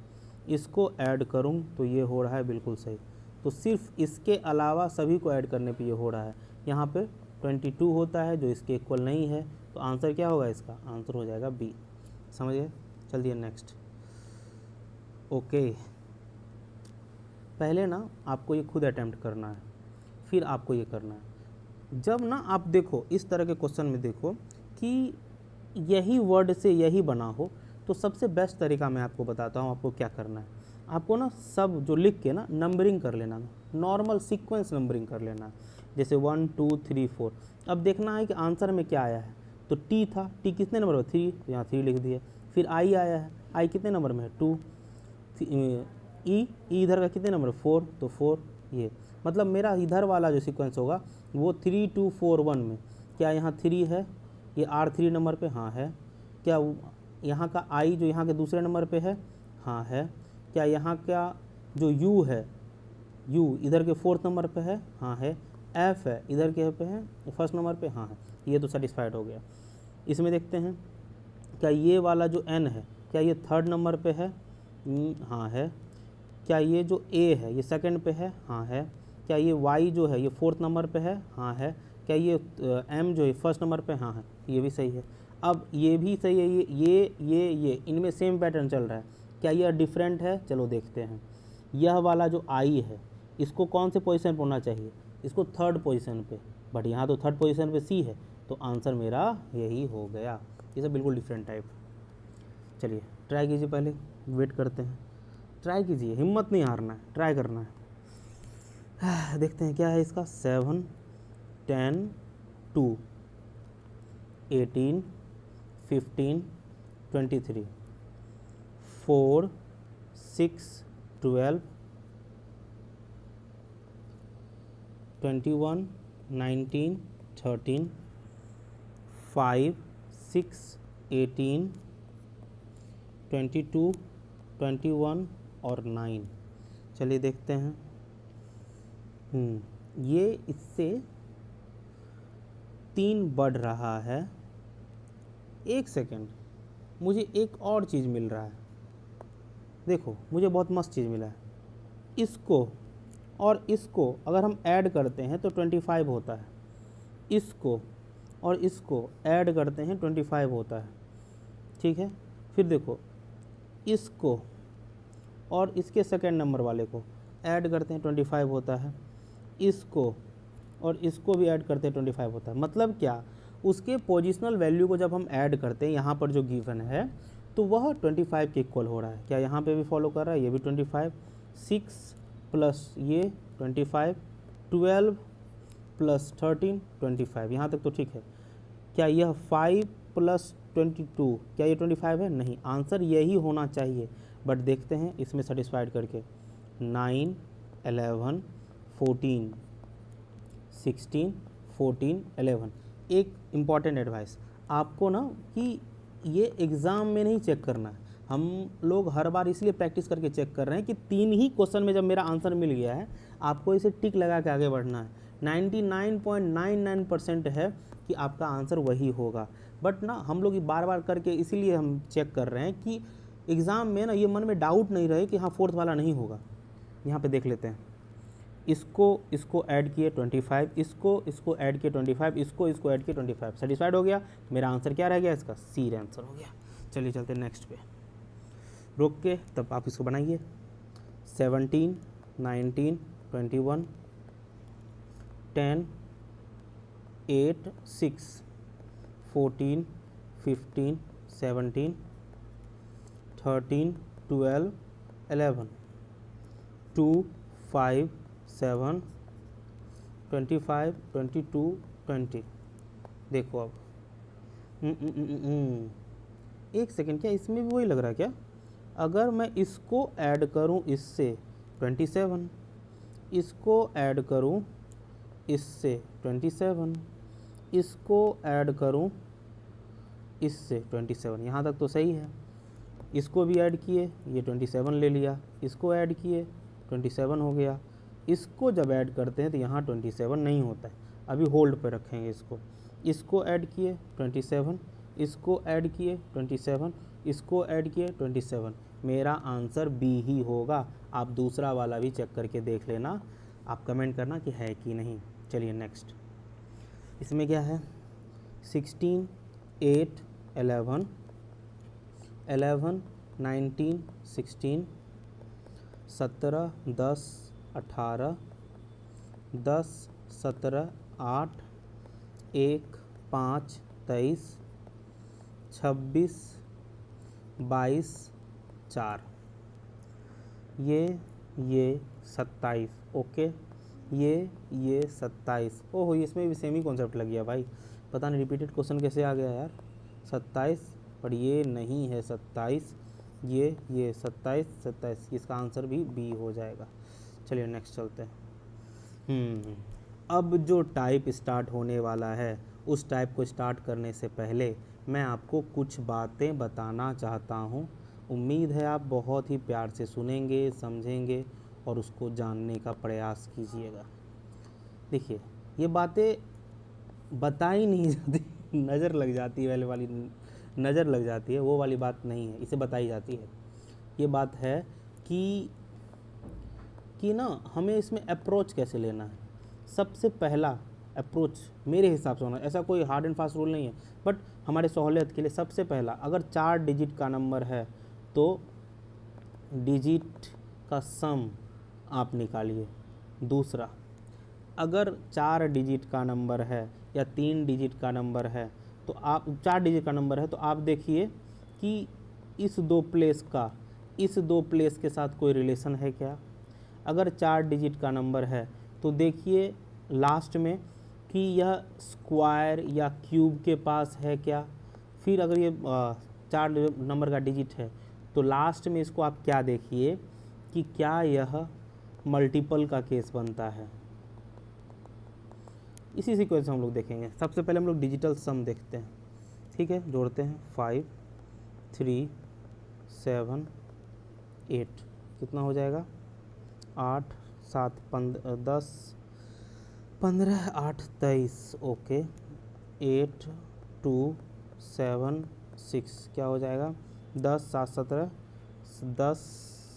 इसको ऐड करूं तो ये हो रहा है बिल्कुल सही। तो सिर्फ इसके अलावा सभी को ऐड करने पे ये हो रहा है। यहाँ पे 22 होता है जो इसके इक्वल नहीं है, तो आंसर क्या होगा इसका? आंसर हो जाएगा बी। समझ गए? चलिए नेक्स्ट। ओके, पहले ना आपको ये खुद अटैम्प्ट करना है, फिर आपको ये करना है। जब ना आप देखो इस तरह के क्वेश्चन में देखो कि यही वर्ड से यही बना हो, तो सबसे बेस्ट तरीका मैं आपको बताता हूँ आपको क्या करना है। आपको ना सब जो लिख के ना नंबरिंग कर लेना, नॉर्मल सीक्वेंस नंबरिंग कर लेना, जैसे 1 2 3 4। अब देखना है कि आंसर में क्या आया है। तो टी था, टी कितने नंबर पर? 3, तो यहाँ 3 लिख दिया। फिर आई आया है, आई कितने नंबर में है? 2। ई इधर का कितने नंबर? 4, तो 4। ये मतलब मेरा इधर वाला जो सीक्वेंस होगा वो 3 2 4 1 में। क्या यहाँ 3 है? ये R3 नंबर पे? हाँ है। क्या यहाँ का I जो यहाँ के दूसरे नंबर पे है? हाँ है। क्या यहाँ का जो U है, U इधर के 4th नंबर पे है? हाँ है। F है इधर के पे है, 1st नंबर पे? हाँ है। ये तो सेटिस्फाइड हो गया। इसमें देखते हैं क्या ये वाला जो N है, क्या ये 3rd नंबर पे है? हाँ है। क्या ये जो A है ये 2nd पे है? हाँ है। क्या ये Y जो है ये 4th नंबर पे है? हाँ है। क्या ये M जो है 1st नंबर पे? हाँ है। ये भी सही है। अब ये भी सही है, ये इनमें सेम पैटर्न चल रहा है। क्या यह डिफरेंट है? चलो देखते हैं। यह वाला जो I है इसको कौन से पोजीशन पर होना चाहिए? इसको 3rd पोजीशन पे, बट यहाँ तो 3rd पोजीशन पे C है, तो आंसर मेरा यही हो गया। ये सब बिल्कुल डिफरेंट टाइप। चलिए ट्राई कीजिए, पहले वेट करते हैं। ट्राई कीजिए, हिम्मत नहीं हारना है, ट्राई करना है। देखते हैं क्या है इसका। 7 10 2 18 15 23 4 6 12 21 19 13 5 6 18 22 21 और 9। चलिए देखते हैं। ये इससे 3 बढ़ रहा है। 1 सेकेंड, मुझे एक और चीज़ मिल रहा है। देखो मुझे बहुत मस्त चीज़ मिला है। इसको और इसको अगर हम ऐड करते हैं तो 25 होता है। इसको और इसको ऐड करते हैं 25 होता है। ठीक है। फिर देखो इसको और इसके 2nd नंबर वाले को ऐड करते हैं 25 होता है। इसको और इसको भी ऐड करते हैं 25 होता है। मतलब क्या, उसके पोजिशनल वैल्यू को जब हम ऐड करते हैं यहाँ पर जो गिवन है तो वह 25 के इक्वल हो रहा है। क्या यहाँ पे भी फॉलो कर रहा है? ये भी 25, 6 प्लस ये 25, 12 प्लस 13 25। यहाँ तक तो ठीक है। क्या यह 5 प्लस 22, क्या ये 25 है? नहीं, आंसर यही होना चाहिए। बट देखते हैं इसमें सेटिस्फाइड करके। 9 11 14 16 14 11। एक इम्पॉर्टेंट एडवाइस आपको ना कि ये एग्ज़ाम में नहीं चेक करना है। हम लोग हर बार इसलिए प्रैक्टिस करके चेक कर रहे हैं कि 3 ही क्वेश्चन में जब मेरा आंसर मिल गया है, आपको इसे टिक लगा के आगे बढ़ना है। 99.99% है कि आपका आंसर वही होगा। बट ना हम लोग ये बार बार करके इसीलिए हम चेक कर रहे हैं कि एग्ज़ाम में ना ये मन में डाउट नहीं रहे कि हाँ फोर्थ वाला नहीं होगा। यहाँ पे देख लेते हैं, इसको ऐड किए 25, इसको ऐड किए 25, इसको ऐड किए 25, सेटिस्फाइड हो गया। मेरा आंसर क्या रह गया इसका? सी आंसर हो गया। चलिए चलते हैं नेक्स्ट पे, रोक के तब आप इसको बनाइए। 17, 19, 21, 10, 8, 6, 14, 15, 17, 13, 12, 11, 2, 5, 7, 25, 22, 20। देखो अब एक सेकेंड, क्या इसमें भी वही लग रहा है क्या? अगर मैं इसको ऐड करूं इससे 27, इसको ऐड करूं इससे 27, इसको ऐड करूं इससे 27, यहाँ तक तो सही है। इसको भी ऐड किए, ये 27 ले लिया, इसको ऐड किए 27 हो गया। इसको जब ऐड करते हैं तो यहाँ 27 नहीं होता है, अभी होल्ड पे रखेंगे इसको। इसको ऐड किए 27, इसको ऐड किए 27, इसको ऐड किए 27, मेरा आंसर बी ही होगा। आप दूसरा वाला भी चेक करके देख लेना, आप कमेंट करना कि है कि नहीं। चलिए नेक्स्ट, इसमें क्या है? 16, 8, 11, 11, 19, 16, 17, 10, 18, 10, 17, 8, 1, 5, 23, 26, 22, 4, ये 27। ओके, ये 27। ओहो, इसमें भी सेम ही कॉन्सेप्ट लग गया भाई, पता नहीं रिपीटेड क्वेश्चन कैसे आ गया यार। 27, पर ये नहीं है 27, ये 27, 27, इसका आंसर भी बी हो जाएगा। चलिए नेक्स्ट चलते हैं। अब जो टाइप स्टार्ट होने वाला है, उस टाइप को स्टार्ट करने से पहले मैं आपको कुछ बातें बताना चाहता हूँ। उम्मीद है आप बहुत ही प्यार से सुनेंगे, समझेंगे और उसको जानने का प्रयास कीजिएगा। देखिए, ये बातें बताई नहीं जाती, नज़र लग जाती है, पहले वाली नज़र लग जाती है, वो वाली बात नहीं है, इसे बताई जाती है। ये बात है कि ना हमें इसमें अप्रोच कैसे लेना है। सबसे पहला अप्रोच मेरे हिसाब से होना, ऐसा कोई हार्ड एंड फास्ट रूल नहीं है, बट हमारे सहूलियत के लिए सबसे पहला, अगर 4 डिजिट का नंबर है तो डिजिट का सम आप निकालिए। दूसरा, अगर 4 डिजिट का नंबर है या 3 डिजिट का नंबर है तो आप 4 डिजिट का नंबर है तो आप देखिए कि इस दो प्लेस के साथ कोई रिलेशन है क्या। अगर 4 डिजिट का नंबर है तो देखिए लास्ट में कि यह स्क्वायर या क्यूब के पास है क्या। फिर अगर ये 4 नंबर का डिजिट है तो लास्ट में इसको आप क्या देखिए कि क्या यह मल्टीपल का केस बनता है। इसी सीक्वेंस हम लोग देखेंगे। सबसे पहले हम लोग डिजिटल सम देखते हैं, ठीक है। जोड़ते हैं 5, 3, 7, 8, कितना हो जाएगा? 8, 7, 10, 15, 8, 23। ओके, 8, 2, 7, 6 क्या हो जाएगा? 10, 7, 17, 10,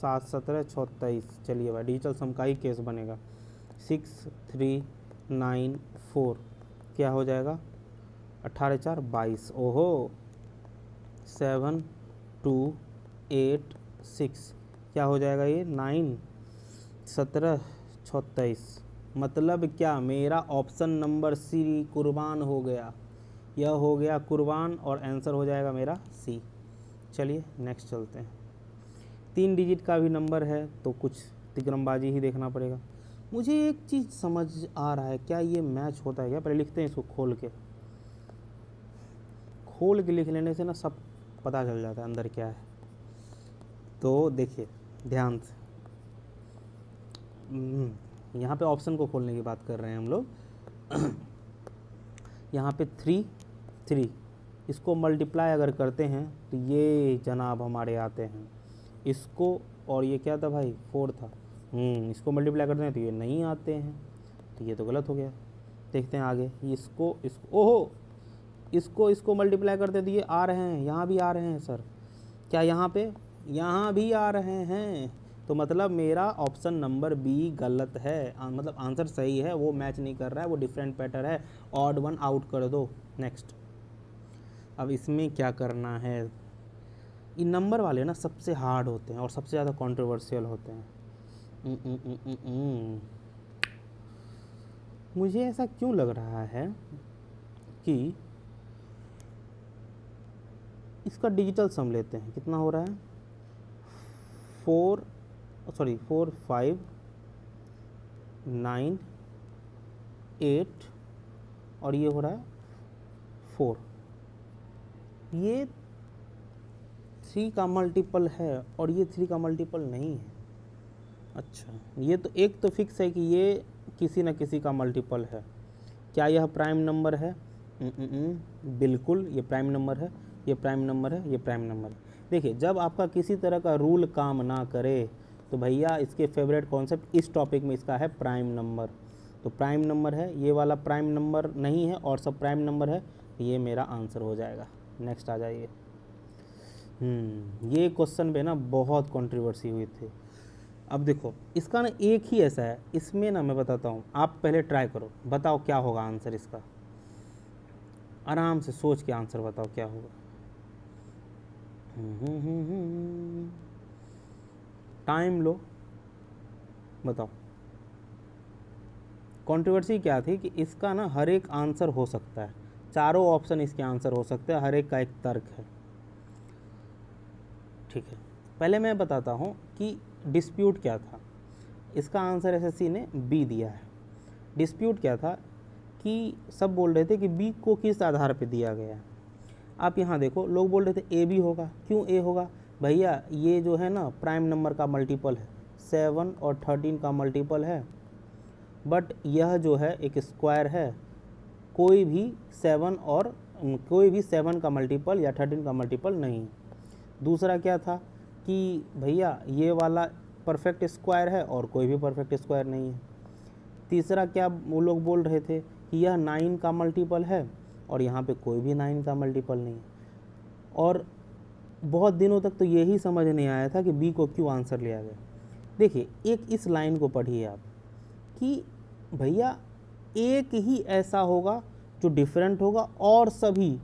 7, 17, 34। चलिए भाई, डिजिटल सम का ही केस बनेगा। 6, 3, 9, 4 क्या हो जाएगा? 18, 4, 22। ओहो, 7, 2, 8, 6 क्या हो जाएगा? ये 9, 17, 36। मतलब क्या? मेरा ऑप्शन नंबर सी कुर्बान हो गया, यह हो गया कुर्बान और आंसर हो जाएगा मेरा सी। चलिए नेक्स्ट चलते हैं। 3 डिजिट का भी नंबर है तो कुछ तिकड़मबाजी ही देखना पड़ेगा। मुझे एक चीज़ समझ आ रहा है, क्या ये मैच होता है क्या? पहले लिखते हैं इसको खोल के लिख लेने से ना सब पता चल जाता है अंदर क्या है। तो देखिए ध्यान से, यहाँ पे ऑप्शन को खोलने की बात कर रहे हैं हम लोग। यहाँ पे 3, इसको मल्टीप्लाई अगर करते हैं तो ये जनाब हमारे आते हैं। इसको, और ये क्या था भाई? 4 था। इसको मल्टीप्लाई करते हैं तो ये नहीं आते हैं, तो ये तो गलत हो गया। देखते हैं आगे। इसको ओहो, इसको मल्टीप्लाई करते तो ये आ रहे हैं, यहाँ भी आ रहे हैं सर। क्या यहाँ पे? यहाँ भी आ रहे हैं। तो मतलब मेरा ऑप्शन नंबर बी गलत है, मतलब आंसर सही है, वो मैच नहीं कर रहा है, वो डिफरेंट पैटर्न है। ऑड वन आउट कर दो। नेक्स्ट। अब इसमें क्या करना है? ये नंबर वाले ना सबसे हार्ड होते हैं और सबसे ज़्यादा कंट्रोवर्शियल होते हैं। मुझे ऐसा क्यों लग रहा है कि इसका डिजिटल सम लेते हैं। कितना हो रहा है? 4 5 9 8 और ये हो रहा है 4। ये 3 का मल्टीपल है और ये 3 का मल्टीपल नहीं है। अच्छा, ये तो एक तो फिक्स है कि ये किसी न किसी का मल्टीपल है। क्या यह प्राइम नंबर है? बिल्कुल ये प्राइम नंबर है, ये प्राइम नंबर है, ये प्राइम नंबर है। देखिए, जब आपका किसी तरह का रूल काम ना करे तो भैया इसके फेवरेट कॉन्सेप्ट इस टॉपिक में इसका है प्राइम नंबर। तो प्राइम नंबर है, ये वाला प्राइम नंबर नहीं है और सब प्राइम नंबर है, ये मेरा आंसर हो जाएगा। नेक्स्ट आ जाइए। ये क्वेश्चन पे ना बहुत कंट्रोवर्सी हुई थी। अब देखो, इसका ना एक ही ऐसा है, इसमें ना मैं बताता हूँ, आप पहले ट्राई करो, बताओ क्या होगा आंसर इसका। आराम से सोच के आंसर बताओ क्या होगा। टाइम लो, बताओ। कंट्रोवर्सी क्या थी कि इसका ना हर एक आंसर हो सकता है, चारों ऑप्शन इसके आंसर हो सकते हैं, हर एक का एक तर्क है। ठीक है, पहले मैं बताता हूँ कि डिस्प्यूट क्या था। इसका आंसर एसएससी ने बी दिया है। डिस्प्यूट क्या था कि सब बोल रहे थे कि बी को किस आधार पे दिया गया है। आप यहाँ देखो, लोग बोल रहे थे ए बी होगा। क्यों ए होगा? भैया ये जो है ना प्राइम नंबर का मल्टीपल है, 7 और 13 का मल्टीपल है, बट यह जो है एक स्क्वायर है, कोई भी 7 का मल्टीपल या 13 का मल्टीपल नहीं। दूसरा क्या था कि भैया ये वाला परफेक्ट स्क्वायर है और कोई भी परफेक्ट स्क्वायर नहीं है। तीसरा क्या वो लोग बोल रहे थे कि यह 9 का मल्टीपल है और यहाँ पे कोई भी 9 का मल्टीपल नहीं है। और बहुत दिनों तक तो यही समझ नहीं आया था कि बी को क्यों आंसर लिया गया। देखिए, एक इस लाइन को पढ़िए आप कि भैया एक ही ऐसा होगा जो डिफरेंट होगा और सभी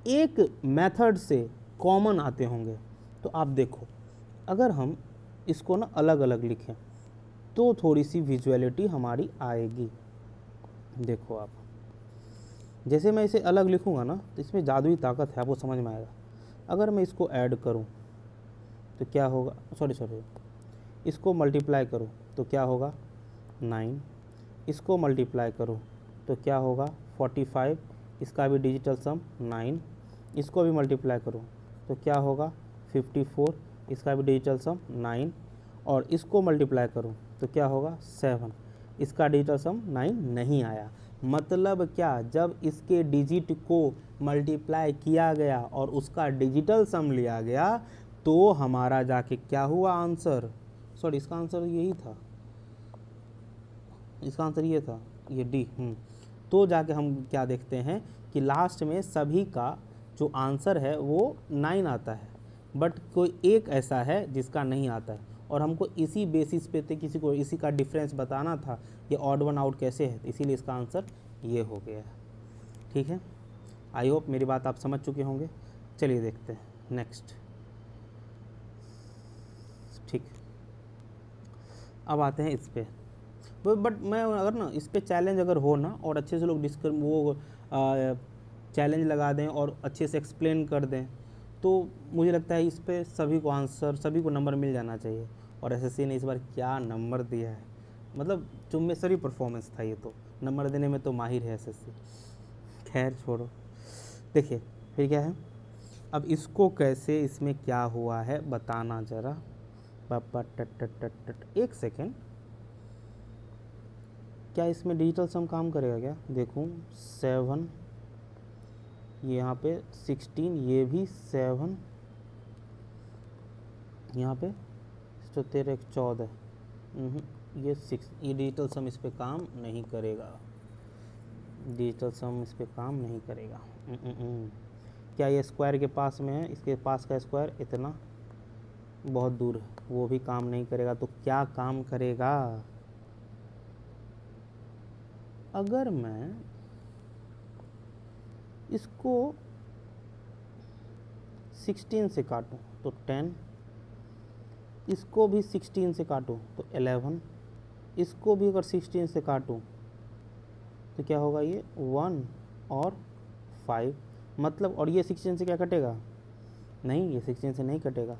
एक मेथड से कॉमन आते होंगे। तो आप देखो, अगर हम इसको ना अलग अलग लिखें तो थोड़ी सी विजुअलिटी हमारी आएगी। देखो आप, जैसे मैं इसे अलग लिखूंगा ना तो इसमें जादुई ताकत है, आपको समझ में आएगा। अगर मैं इसको ऐड करूं तो क्या होगा? सॉरी, इसको मल्टीप्लाई करूं तो क्या होगा? 9। इसको मल्टीप्लाई करूं तो क्या होगा? 45। इसका भी डिजिटल सम 9। इसको भी मल्टीप्लाई करूं तो क्या होगा? 54। इसका भी डिजिटल सम 9। और इसको मल्टीप्लाई करूं तो क्या होगा? 7। इसका डिजिटल सम 9 नहीं आया। मतलब क्या? जब इसके डिजिट को मल्टीप्लाई किया गया और उसका डिजिटल सम लिया गया तो हमारा जाके क्या हुआ आंसर? सॉरी, इसका आंसर यही था, इसका आंसर ये था, ये डी। तो जाके हम क्या देखते हैं कि लास्ट में सभी का जो आंसर है वो 9 आता है, बट कोई एक ऐसा है जिसका नहीं आता है और हमको इसी बेसिस पे किसी को इसी का डिफरेंस बताना था, ये ऑड वन आउट कैसे है, इसीलिए इसका आंसर ये हो गया है। ठीक है, आई होप मेरी बात आप समझ चुके होंगे। चलिए देखते हैं नेक्स्ट। ठीक, अब आते हैं इस पे। बट मैं अगर ना इस पे चैलेंज अगर हो ना और अच्छे से लोग चैलेंज लगा दें और अच्छे से एक्सप्लेन कर दें तो मुझे लगता है इस पे सभी को आंसर, सभी को नंबर मिल जाना चाहिए। और एसएससी ने इस बार क्या नंबर दिया है, मतलब चुम्बेश्वरी परफॉर्मेंस था ये, तो नंबर देने में तो माहिर है एसएससी। खैर छोड़ो, देखिए फिर क्या है। अब इसको कैसे, इसमें क्या हुआ है बताना ज़रा। पापा टट एक सेकेंड, क्या इसमें डिजिटल सम काम करेगा क्या? देखूं, 7, ये यहाँ पे 16, ये भी 7, यहाँ पे 13 14, ये 6, ये डिजिटल सम इस पे काम नहीं करेगा। डिजिटल सम इस पे काम नहीं करेगा। क्या ये स्क्वायर के पास में है? इसके पास का स्क्वायर इतना बहुत दूर है, वो भी काम नहीं करेगा। तो क्या काम करेगा? अगर मैं इसको 16 से काटूं तो 10, इसको भी 16 से काटूं तो 11, इसको भी अगर 16 से काटूं तो क्या होगा? ये 1 और 5, मतलब, और ये 16 से क्या कटेगा? नहीं, ये 16 से नहीं कटेगा।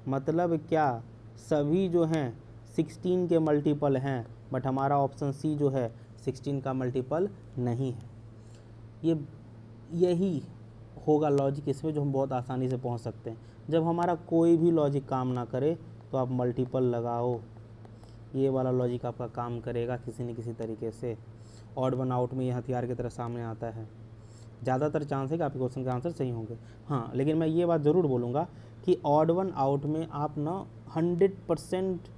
मतलब क्या? सभी जो हैं 16 के मल्टीपल हैं, बट हमारा ऑप्शन सी जो है 16 का मल्टीपल नहीं है। यही होगा लॉजिक इसमें, जो हम बहुत आसानी से पहुंच सकते हैं। जब हमारा कोई भी लॉजिक काम ना करे तो आप मल्टीपल लगाओ, ये वाला लॉजिक आपका काम करेगा किसी न किसी तरीके से। ऑड वन आउट में ये हथियार की तरह सामने आता है। ज़्यादातर चांस है कि आपके क्वेश्चन के आंसर सही होंगे। हाँ, लेकिन मैं ये बात ज़रूर बोलूँगा कि ऑड वन आउट में आप ना 100%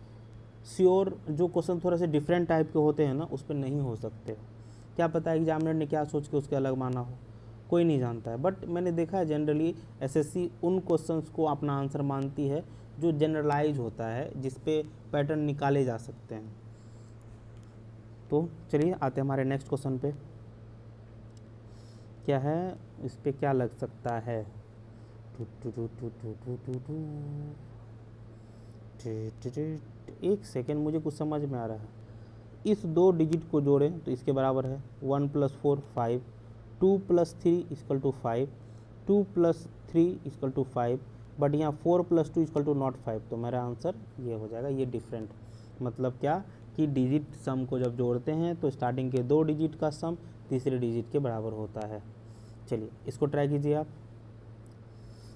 श्योर, जो क्वेश्चन थोड़ा से डिफरेंट टाइप के होते हैं ना, उस पर नहीं हो सकते। क्या पता है एग्जामिनर ने क्या सोच के उसके अलग माना हो, कोई नहीं जानता है। बट मैंने देखा है जनरली एसएससी उन क्वेश्चंस को अपना आंसर मानती है जो जनरलाइज होता है, जिस पे पैटर्न निकाले जा सकते हैं। तो चलिए आते हैं हमारे नेक्स्ट क्वेश्चन पे। क्या है इस पे, क्या लग सकता है? एक सेकेंड, मुझे कुछ समझ में आ रहा है। इस 2 डिजिट को जोड़ें तो इसके बराबर है 1 + 4 5, 2 + 3 = 5, 2 + 3 = 5, बट यहाँ 4 + 2 = नॉट 5। तो मेरा आंसर ये हो जाएगा, ये डिफरेंट। मतलब क्या कि डिजिट सम को जब जोड़ते हैं तो स्टार्टिंग के 2 डिजिट का सम तीसरे डिजिट के बराबर होता है। चलिए इसको ट्राई कीजिए आप।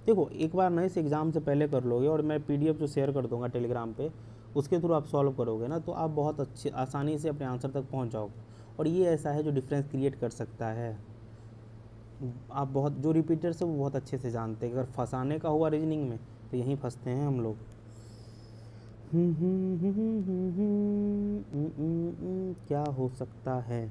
देखो, एक बार ना इस एग्ज़ाम से पहले कर लोगे, और मैं पीडीएफ जो शेयर कर दूंगा टेलीग्राम पे, उसके थ्रू आप सॉल्व करोगे ना, तो आप बहुत अच्छे आसानी से अपने आंसर तक पहुंच जाओगे। और ये ऐसा है जो डिफरेंस क्रिएट कर सकता है। आप बहुत, जो रिपीटर से वो बहुत अच्छे से जानते हैं। अगर फंसाने का हुआ रीजनिंग में तो यहीं फंसते हैं हम लोग। क्या हो सकता है?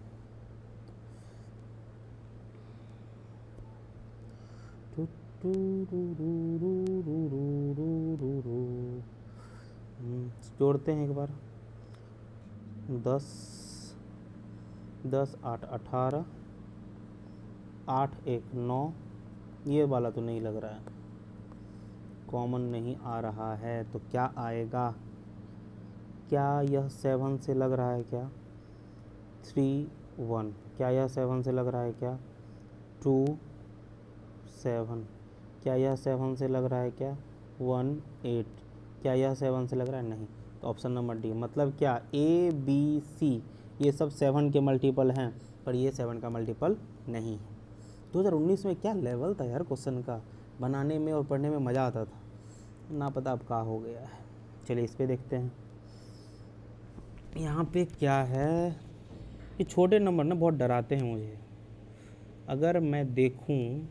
जोड़ते हैं एक बार। 10 10 8 18, 8 1 9। ये वाला तो नहीं लग रहा है, कॉमन नहीं आ रहा है। तो क्या आएगा? क्या यह 7 से लग रहा है क्या? 3 1। क्या यह 7 से लग रहा है क्या? 2 7। क्या यह 7 से लग रहा है क्या? 1 8। क्या यह 7 से लग रहा है? नहीं। तो ऑप्शन नंबर डी। मतलब क्या ए बी सी ये सब 7 के मल्टीपल हैं, पर ये 7 का मल्टीपल नहीं है। 2019 में क्या लेवल था यार क्वेश्चन का, बनाने में और पढ़ने में मज़ा आता था। ना पता अब क्या हो गया है। चलिए इस पे देखते हैं। यहाँ पे क्या है? ये छोटे नंबर ना बहुत डराते हैं मुझे। अगर मैं देखूं,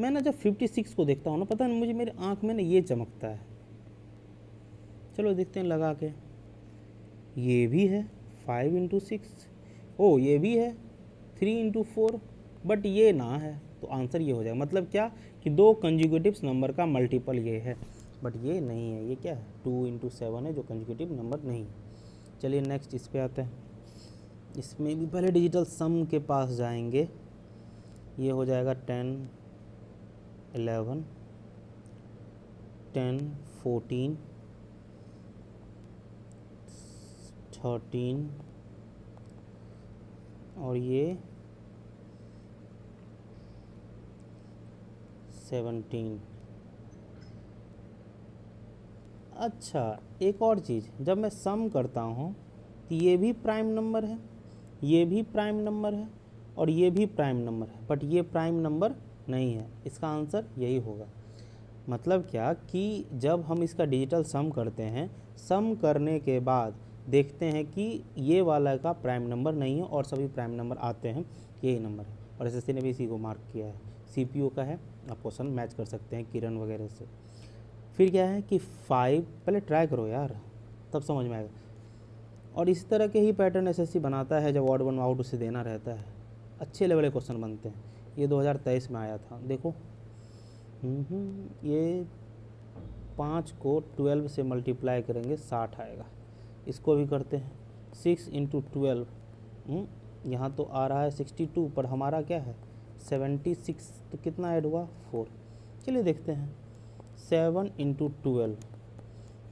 मैं ना जब 56 को देखता हूँ ना, पता नहीं मुझे, मेरी आँख में ना ये चमकता है। चलो देखते हैं लगा के। ये भी है 5 × 6। ओ ये भी है 3 × 4, बट ये ना है। तो आंसर ये हो जाएगा। मतलब क्या कि 2 कंजुगेटिव नंबर का मल्टीपल ये है, बट ये नहीं है। ये क्या है? 2 × 7 है, जो कंजुगेटिव नंबर नहीं। चलिए नेक्स्ट इस पे आते हैं। इसमें भी पहले डिजिटल सम के पास जाएंगे। ये हो जाएगा 10 11, 10 14, 13, और ये 17। अच्छा, एक और चीज़, जब मैं सम करता हूँ तो ये भी प्राइम नंबर है, ये भी प्राइम नंबर है, और ये भी प्राइम नंबर है, बट ये प्राइम नंबर नहीं है। इसका आंसर यही होगा। मतलब क्या कि जब हम इसका डिजिटल सम करते हैं, सम करने के बाद देखते हैं कि ये वाला का प्राइम नंबर नहीं है और सभी प्राइम नंबर आते हैं, यही नंबर है। और एसएससी ने भी इसी को मार्क किया है। सीपीओ का है, आप क्वेश्चन मैच कर सकते हैं किरण वगैरह से। फिर क्या है कि 5, पहले ट्राई करो यार, तब समझ में आएगा। और इस तरह के ही पैटर्न एसएससी बनाता है, जब ऑड वन आउट उसे देना रहता है, अच्छे लेवल के क्वेश्चन बनते हैं। ये 2023 में आया था, देखो ये 5 को 12 से मल्टीप्लाई करेंगे 60 आएगा। इसको भी करते हैं, 6 इंटू 12, यहाँ तो आ रहा है 62, पर हमारा क्या है 76, तो कितना ऐड हुआ 4। चलिए देखते हैं, 7 इंटू 12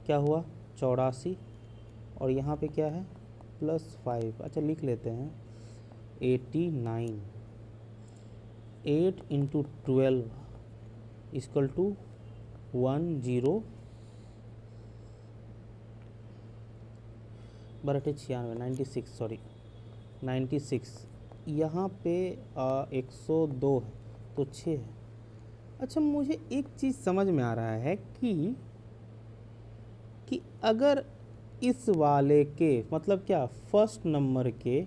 क्या हुआ 84, और यहाँ पे क्या है +5, अच्छा लिख लेते हैं 89। 8 इंटू 12 इक्वल टू 10 बराबर 96, 96 सॉरी 96, यहाँ पे 102 है तो 6 है। अच्छा मुझे एक चीज़ समझ में आ रहा है कि अगर इस वाले के मतलब क्या फर्स्ट नंबर के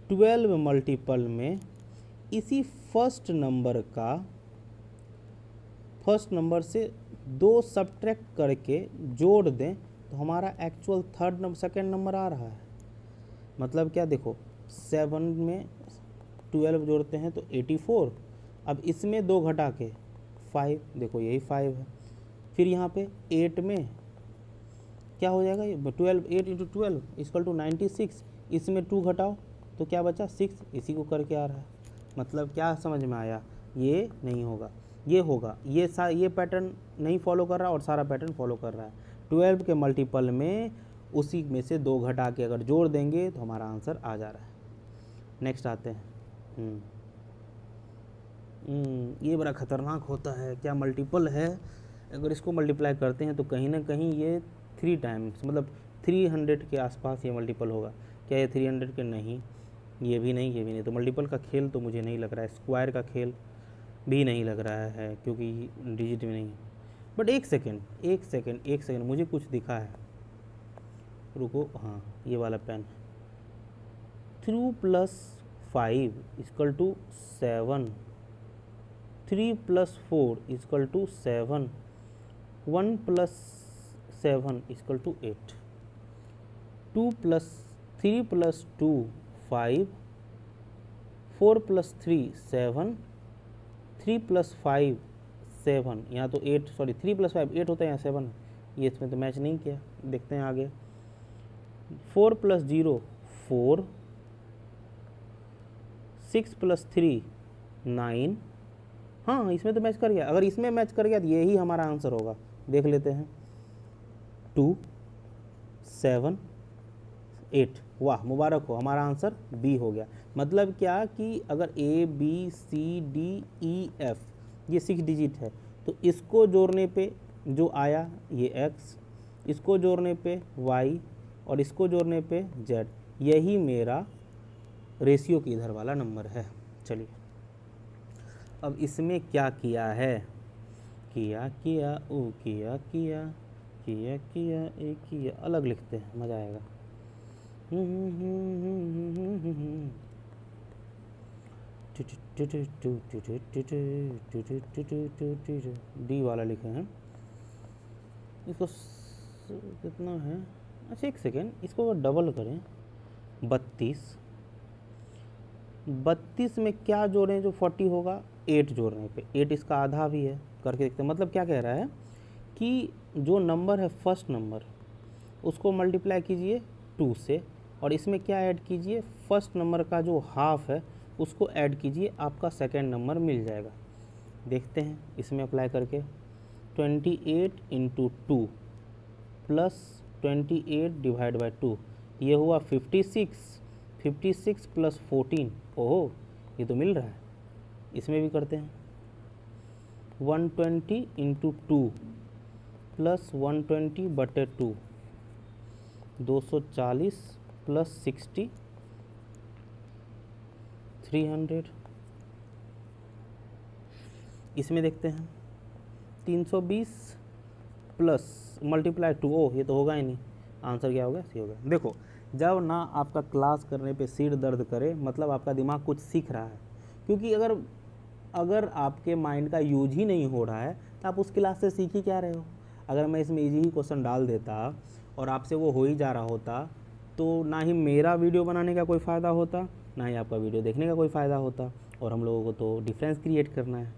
12 मल्टीपल में इसी फर्स्ट नंबर से 2 सब्ट्रैक्ट करके जोड़ दें तो हमारा एक्चुअल सेकंड नंबर आ रहा है। मतलब क्या, देखो 7 में 12 जोड़ते हैं तो 84, अब इसमें 2 घटा के 5, देखो यही 5 है। फिर यहाँ पे 8 में क्या हो जाएगा, ये 12, 8 इंटू 12 इक्वल टू 96, इसमें 2 घटाओ तो क्या बचा 6, इसी को करके आ रहा है। मतलब क्या समझ में आया, ये नहीं होगा, ये होगा, ये पैटर्न नहीं फॉलो कर रहा और सारा पैटर्न फॉलो कर रहा है। 12 के मल्टीपल में उसी में से 2 घटा के अगर जोड़ देंगे तो हमारा आंसर आ जा रहा है। नेक्स्ट आते हैं, ये बड़ा खतरनाक होता है, क्या मल्टीपल है, अगर इसको मल्टीप्लाई करते हैं तो कहीं ना कहीं ये 3 टाइम्स मतलब 300 के आसपास ये मल्टीपल होगा। क्या ये 300 के, नहीं, ये भी नहीं, ये भी नहीं, तो मल्टीपल का खेल तो मुझे नहीं लग रहा है, स्क्वायर का खेल भी नहीं लग रहा है क्योंकि डिजिट में नहीं है। बट एक सेकेंड मुझे कुछ दिखा है, रुको, हाँ ये वाला पेन, 3 + 5 = 7, 3 + 4 = 7, 1 + 7 = 8, 3 + 2 5, 4 + 3 7, 3 + 5 7, यहाँ तो 8 सॉरी 3 + 5 8 होता है, यहाँ 7 है, ये इसमें तो मैच नहीं किया। देखते हैं आगे, 4 + 0 4, 6 + 3 9, हाँ इसमें तो मैच कर गया। अगर इसमें मैच कर गया तो यही हमारा आंसर होगा। देख लेते हैं, 2 7 8, वाह मुबारक हो, हमारा आंसर बी हो गया। मतलब क्या कि अगर ABCDEF ये 6 डिजिट है तो इसको जोड़ने पे जो आया ये x, इसको जोड़ने पे y और इसको जोड़ने पे z, यही मेरा रेशियो के इधर वाला नंबर है। चलिए अब इसमें क्या किया है, किया ओ किया ए किया, अलग लिखते हैं, मज़ा आएगा। डी वाला लिखे हैं, इसको कितना है, अच्छा एक सेकेंड, इसको अगर डबल करें 32 में क्या जोड़ें जो 40 होगा, 8 जोड़ने पे, 8 इसका आधा भी है, करके देखते हैं। मतलब क्या कह रहा है कि जो नंबर है फर्स्ट नंबर उसको मल्टीप्लाई कीजिए 2 से, और इसमें क्या ऐड कीजिए, फर्स्ट नंबर का जो हाफ है उसको ऐड कीजिए, आपका सेकेंड नंबर मिल जाएगा। देखते हैं इसमें अप्लाई करके, 28 × 2 + 28 / 2, ये हुआ 56 + 14, ओहो ये तो मिल रहा है। इसमें भी करते हैं, 120 × 2 + 120/2, 240 + 60 300। इसमें देखते हैं, 320 प्लस मल्टीप्लाई 2, ओह ये तो होगा ही नहीं, आंसर क्या होगा, सी होगा। देखो जब ना आपका क्लास करने पे सिर दर्द करे मतलब आपका दिमाग कुछ सीख रहा है, क्योंकि अगर आपके माइंड का यूज ही नहीं हो रहा है तो आप उस क्लास से सीख ही क्या रहे हो। अगर मैं इसमें इजी ही क्वेश्चन डाल देता और आपसे वो हो ही जा रहा होता तो ना ही मेरा वीडियो बनाने का कोई फ़ायदा होता, ना ही आपका वीडियो देखने का कोई फ़ायदा होता, और हम लोगों को तो डिफरेंस क्रिएट करना है।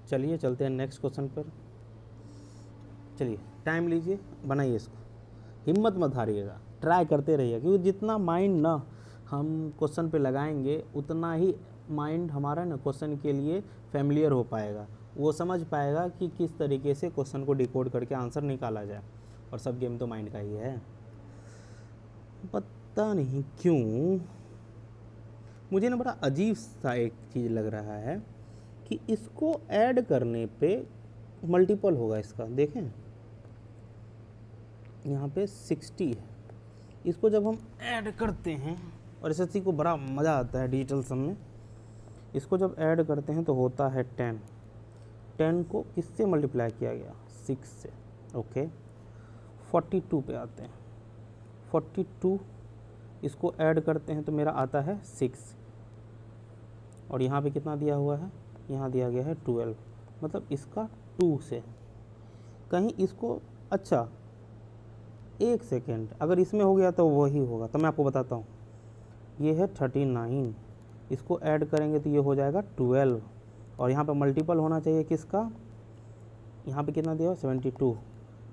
चलिए चलते हैं नेक्स्ट क्वेश्चन पर। चलिए टाइम लीजिए, बनाइए इसको, हिम्मत मत हारिएगा, ट्राई करते रहिए, क्योंकि जितना माइंड ना हम क्वेश्चन पे लगाएंगे उतना ही माइंड हमारा ना क्वेश्चन के लिए फैमिलियर हो पाएगा, वो समझ पाएगा कि किस तरीके से क्वेश्चन को डिकोड करके आंसर निकाला जाए। और सब गेम तो माइंड का ही है। पता नहीं क्यों मुझे ना बड़ा अजीब सा एक चीज़ लग रहा है कि इसको ऐड करने पे मल्टीपल होगा इसका। देखें यहाँ पे 60 है, इसको जब हम ऐड करते हैं, और एसएससी को बड़ा मज़ा आता है डिजिटल सम में, इसको जब ऐड करते हैं तो होता है 10। 10 को किससे मल्टीप्लाई किया गया? 6 से। ओके 42 पे आते हैं। 42 इसको ऐड करते हैं तो मेरा आता है 6, और यहाँ पे कितना दिया हुआ है? यहाँ दिया गया है 12, मतलब इसका 2 से कहीं इसको, अच्छा एक सेकेंड, अगर इसमें हो गया तो वही होगा, तो मैं आपको बताता हूँ। ये है 39, इसको ऐड करेंगे तो ये हो जाएगा 12, और यहाँ पे मल्टीपल होना चाहिए किसका? यहाँ पे कितना दिया? 72,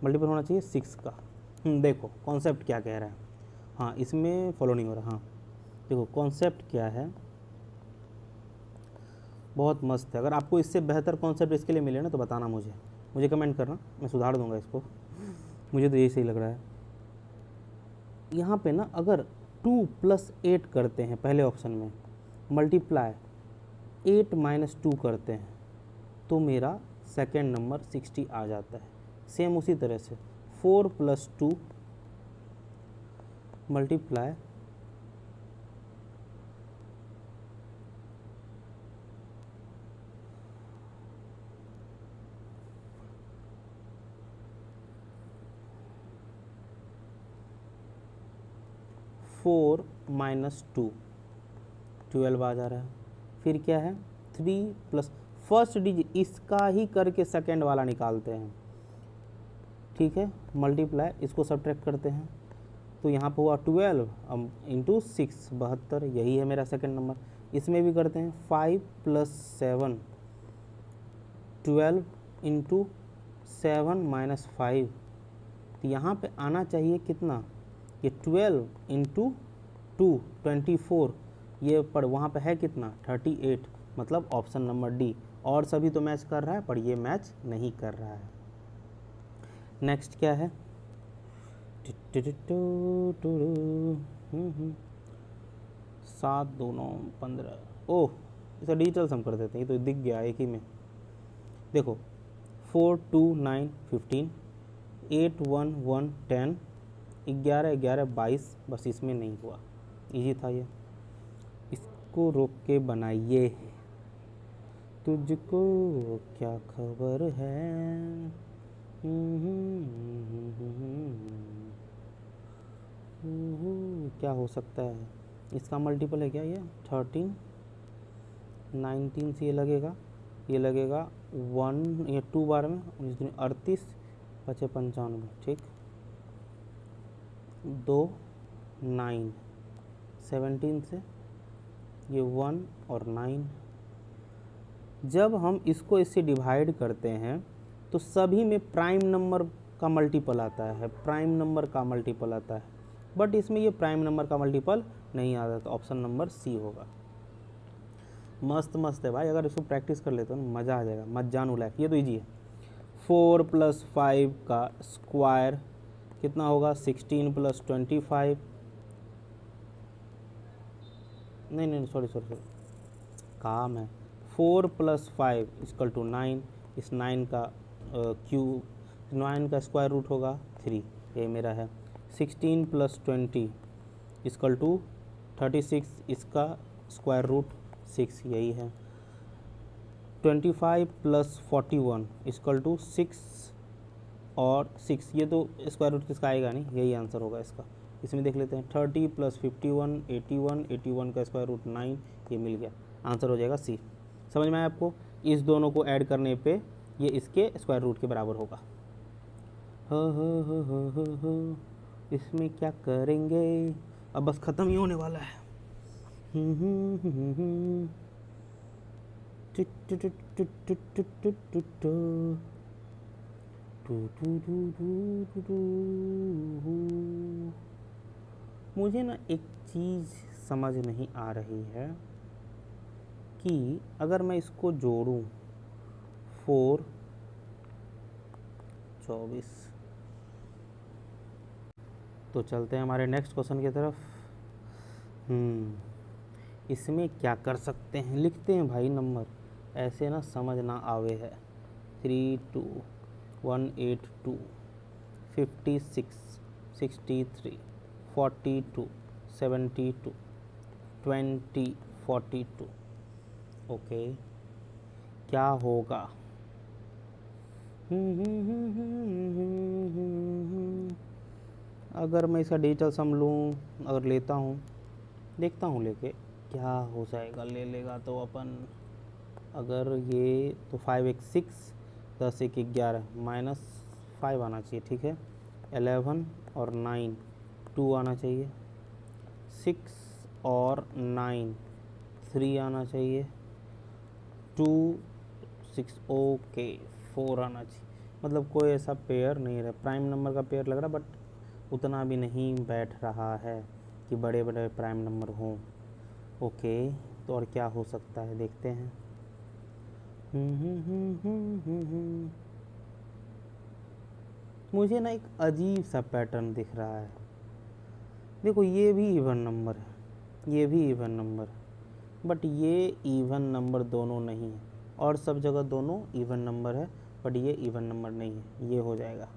मल्टीपल होना चाहिए 6 का। देखो कॉन्सेप्ट क्या कह रहा है। हाँ इसमें फॉलो नहीं हो रहा। हाँ देखो कॉन्सेप्ट क्या है, बहुत मस्त है। अगर आपको इससे बेहतर कॉन्सेप्ट इसके लिए मिले ना तो बताना मुझे कमेंट करना, मैं सुधार दूंगा इसको। मुझे तो यही सही लग रहा है। यहाँ पे ना अगर 2 + 8 करते हैं पहले ऑप्शन में, मल्टीप्लाई 8 - 2 करते हैं, तो मेरा सेकेंड नंबर 60 आ जाता है। सेम उसी तरह से 4 + 2 मल्टीप्लाई 4 - 2 12 आ जा रहा है। फिर क्या है? 3 + फर्स्ट डिजिट इसका ही करके सेकेंड वाला निकालते हैं, ठीक है। मल्टीप्लाई इसको सब्ट्रैक्ट करते हैं, तो यहाँ पे हुआ 12 × 6 72, यही है मेरा सेकेंड नंबर। इसमें भी करते हैं 5 + 7 12 × 7 - 5, तो यहाँ पे आना चाहिए कितना? ये 12 × 2 24, ये पर वहाँ पे है कितना? 38, मतलब ऑप्शन नंबर डी। और सभी तो मैच कर रहा है पर ये मैच नहीं कर रहा है। नेक्स्ट क्या है? 7 2 9 15, ओह इसे डिजिटल सम कर देते हैं, ये तो दिख गया एक ही में। देखो 4 2 9 15, 8 1 1 10, 11 11 22, बस इसमें नहीं हुआ, इजी था ये। इसको रोक के बनाइए। तुझको क्या खबर है, क्या हो सकता है? इसका मल्टीपल है क्या ये? 13 19 से ये लगेगा 1, ये 2 बार में 38 5 95, ठीक। 2 9 17 से ये 1 और 9। जब हम इसको इससे डिवाइड करते हैं तो सभी में प्राइम नंबर का मल्टीपल आता है, प्राइम नंबर का मल्टीपल आता है, बट इसमें ये प्राइम नंबर का मल्टीपल नहीं आता, तो ऑप्शन नंबर सी होगा। मस्त मस्त है भाई, अगर इसको प्रैक्टिस कर लेते हो मज़ा आ जाएगा, मत जानू लाइफ, ये तो ईजी है। 4 + 5 का स्क्वायर कितना होगा? 16 + 25, नहीं सॉरी काम है। 4 + 5 = 9, इस 9 का क्यूब, 9 का स्क्वायर रूट होगा 3, ये मेरा है। 16 + 20 = 36, इसका स्क्वायर रूट 6, यही है। 25 + 41 = 6 और 6, ये तो स्क्वायर रूट किसका आएगा नहीं, यही आंसर होगा इसका। इसमें देख लेते हैं 30 + 51 81, 81 का स्क्वायर रूट 9, ये मिल गया, आंसर हो जाएगा सी। समझ में आया आपको? इस दोनों को ऐड करने पे ये इसके स्क्वायर रूट के बराबर होगा। इसमें क्या करेंगे, अब बस ख़त्म ही होने वाला है। मुझे ना एक चीज़ समझ नहीं आ रही है कि अगर मैं इसको जोड़ूं 4 24, तो चलते हैं हमारे नेक्स्ट क्वेश्चन की तरफ। इसमें क्या कर सकते हैं, लिखते हैं भाई नंबर, ऐसे ना समझ ना आवे है। 32 182 56 63 42 72 20 42। ओके, क्या होगा? अगर मैं इसका डिजिटल सम लूँ, अगर लेता हूँ, देखता हूँ लेके क्या हो जाएगा। ले लेगा तो अपन, अगर ये तो 5 1 6 10 1 11 -5 आना चाहिए, ठीक है। 11 और 9 2 आना चाहिए, 6 और 9 3 आना चाहिए, 2 6 ओके 4 आना चाहिए। मतलब कोई ऐसा पेयर नहीं रहा, प्राइम नंबर का पेयर लग रहा, बट उतना भी नहीं बैठ रहा है कि बड़े बड़े प्राइम नंबर हों। ओके, तो और क्या हो सकता है, देखते हैं। मुझे ना एक अजीब सा पैटर्न दिख रहा है। देखो, ये भी इवन नंबर है, ये भी इवन नंबर, बट ये इवन नंबर दोनों नहीं है। और सब जगह दोनों इवन नंबर है, बट ये इवन नंबर नहीं है। ये हो जाएगा,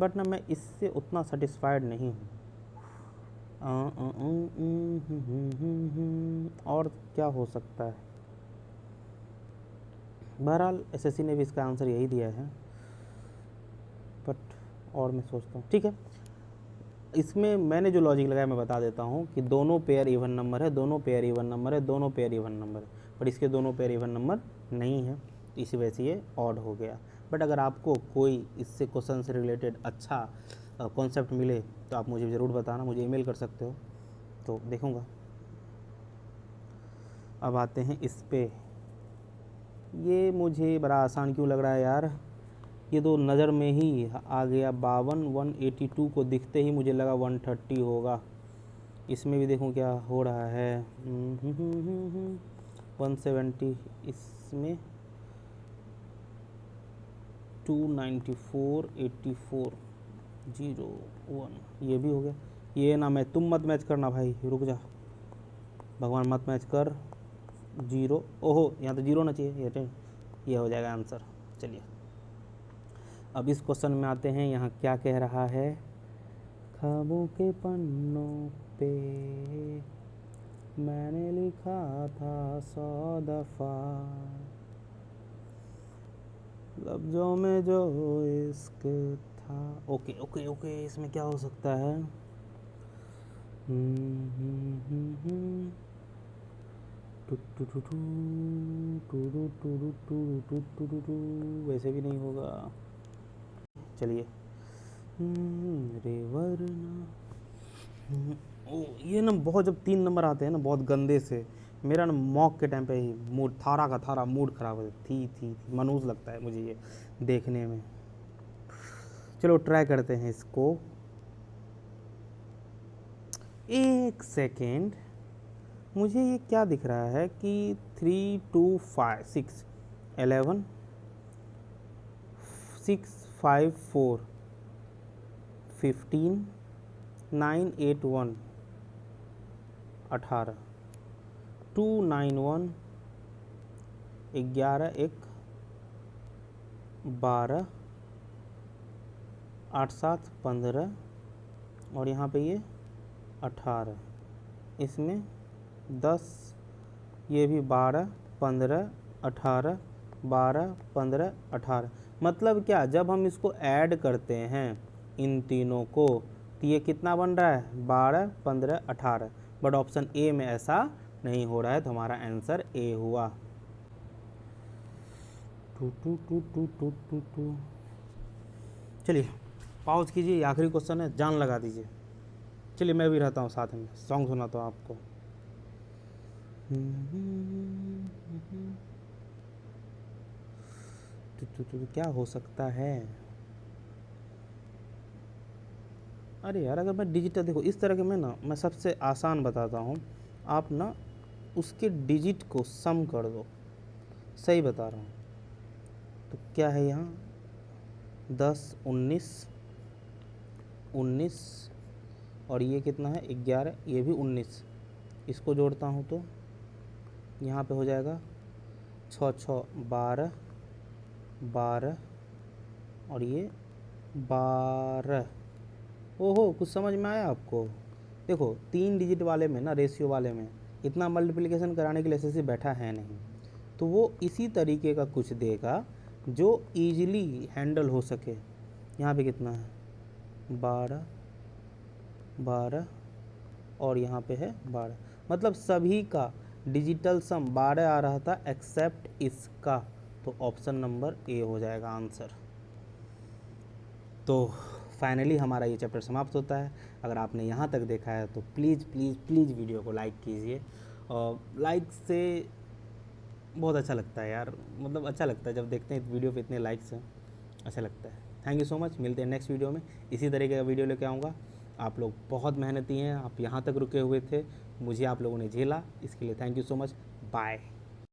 बट ना मैं इससे उतना सेटिस्फाइड नहीं हूँ। और क्या हो सकता है? बहरहाल एसएससी ने भी इसका आंसर यही दिया है, बट और मैं सोचता हूँ, ठीक है। इसमें मैंने जो लॉजिक लगाया मैं बता देता हूँ कि दोनों पेयर इवन नंबर है, दोनों पेयर इवन नंबर है, दोनों पेयर इवन नंबर है, बट इसके दोनों पेयर इवन नंबर नहीं है, इसी वजह से ये ऑड हो गया। बट अगर आपको कोई इससे क्वेश्चन से रिलेटेड अच्छा कॉन्सेप्ट मिले तो आप मुझे ज़रूर बताना, मुझे ईमेल कर सकते हो, तो देखूँगा। अब आते हैं इस पे। ये मुझे बड़ा आसान क्यों लग रहा है यार, ये तो नज़र में ही आ गया। 52 182 को दिखते ही मुझे लगा 130 होगा। इसमें भी देखूं क्या हो रहा है। 170, इसमें 294 84 01, ये भी हो गया। ये ना, मैं तुम मत मैच करना भाई, रुक जा, भगवान मत मैच कर। 0, ओहो यहाँ तो 0 होना चाहिए, ये हो जाएगा आंसर। चलिए अब इस क्वेश्चन में आते हैं। यहाँ क्या कह रहा है, ख्वाबों के पन्नों पे मैंने लिखा था 100 दफ़ा, लफ्ज़ों में जो इश्क था। ओके ओके ओके, इसमें क्या हो सकता है? वैसे भी नहीं होगा, चलिए। रे वरना, ओ ये ना बहुत, जब 3 नंबर आते हैं ना बहुत गंदे से, मेरा ना मॉक के टाइम पे ही मूड थारा का थारा मूड खराब हो थी मनूस लगता है मुझे ये देखने में। चलो ट्राई करते हैं इसको। एक सेकेंड, मुझे ये क्या दिख रहा है कि 3 2 5 6 11 6 5 4 15 9 8 1 18 2 9 1 11 1 12 8 7 15 और यहाँ पे ये 18, इसमें 10, ये भी 12 15 18 12 15 18। मतलब क्या, जब हम इसको ऐड करते हैं इन तीनों को तो ये कितना बन रहा है, 12 15 18। बट ऑप्शन ए में ऐसा नहीं हो रहा है, तो हमारा आंसर ए हुआ। चलिए पॉज कीजिए, आखिरी क्वेश्चन है, जान लगा दीजिए। चलिए मैं भी रहता हूँ साथ में, सॉन्ग सुनाता हूँ आपको। क्या हो सकता है? अरे यार, अगर मैं डिजिटल, देखो इस तरह के में ना, मैं सबसे आसान बताता हूँ, आप ना उसके डिजिट को सम कर दो, सही बता रहा हूँ। तो क्या है यहाँ, 10, 19, 19 और ये कितना है 11, ये भी 19, इसको जोड़ता हूँ तो यहाँ पे हो जाएगा 6 6 12, 12 और ये 12। ओहो, कुछ समझ में आया आपको? देखो 3 डिजिट वाले में ना, रेशियो वाले में इतना मल्टीप्लिकेशन कराने के लिए एसएससी बैठा है नहीं, तो वो इसी तरीके का कुछ देगा जो ईजिली हैंडल हो सके। यहाँ पे कितना है, 12, 12 और यहाँ पे है 12, मतलब सभी का डिजिटल सम 12 आ रहा था एक्सेप्ट इसका, तो ऑप्शन नंबर ए हो जाएगा आंसर। तो फाइनली हमारा ये चैप्टर समाप्त होता है। अगर आपने यहाँ तक देखा है तो प्लीज़ प्लीज़ प्लीज़ वीडियो को लाइक कीजिए, और लाइक से बहुत अच्छा लगता है यार, मतलब अच्छा लगता है जब देखते हैं वीडियो पे इतने लाइक्स हैं, अच्छा लगता है। थैंक यू सो मच, मिलते हैं नेक्स्ट वीडियो में, इसी तरीके का वीडियो लेके आऊँगा। आप लोग बहुत मेहनती हैं, आप यहाँ तक रुके हुए थे, मुझे आप लोगों ने झेला, इसके लिए thank you so much, bye.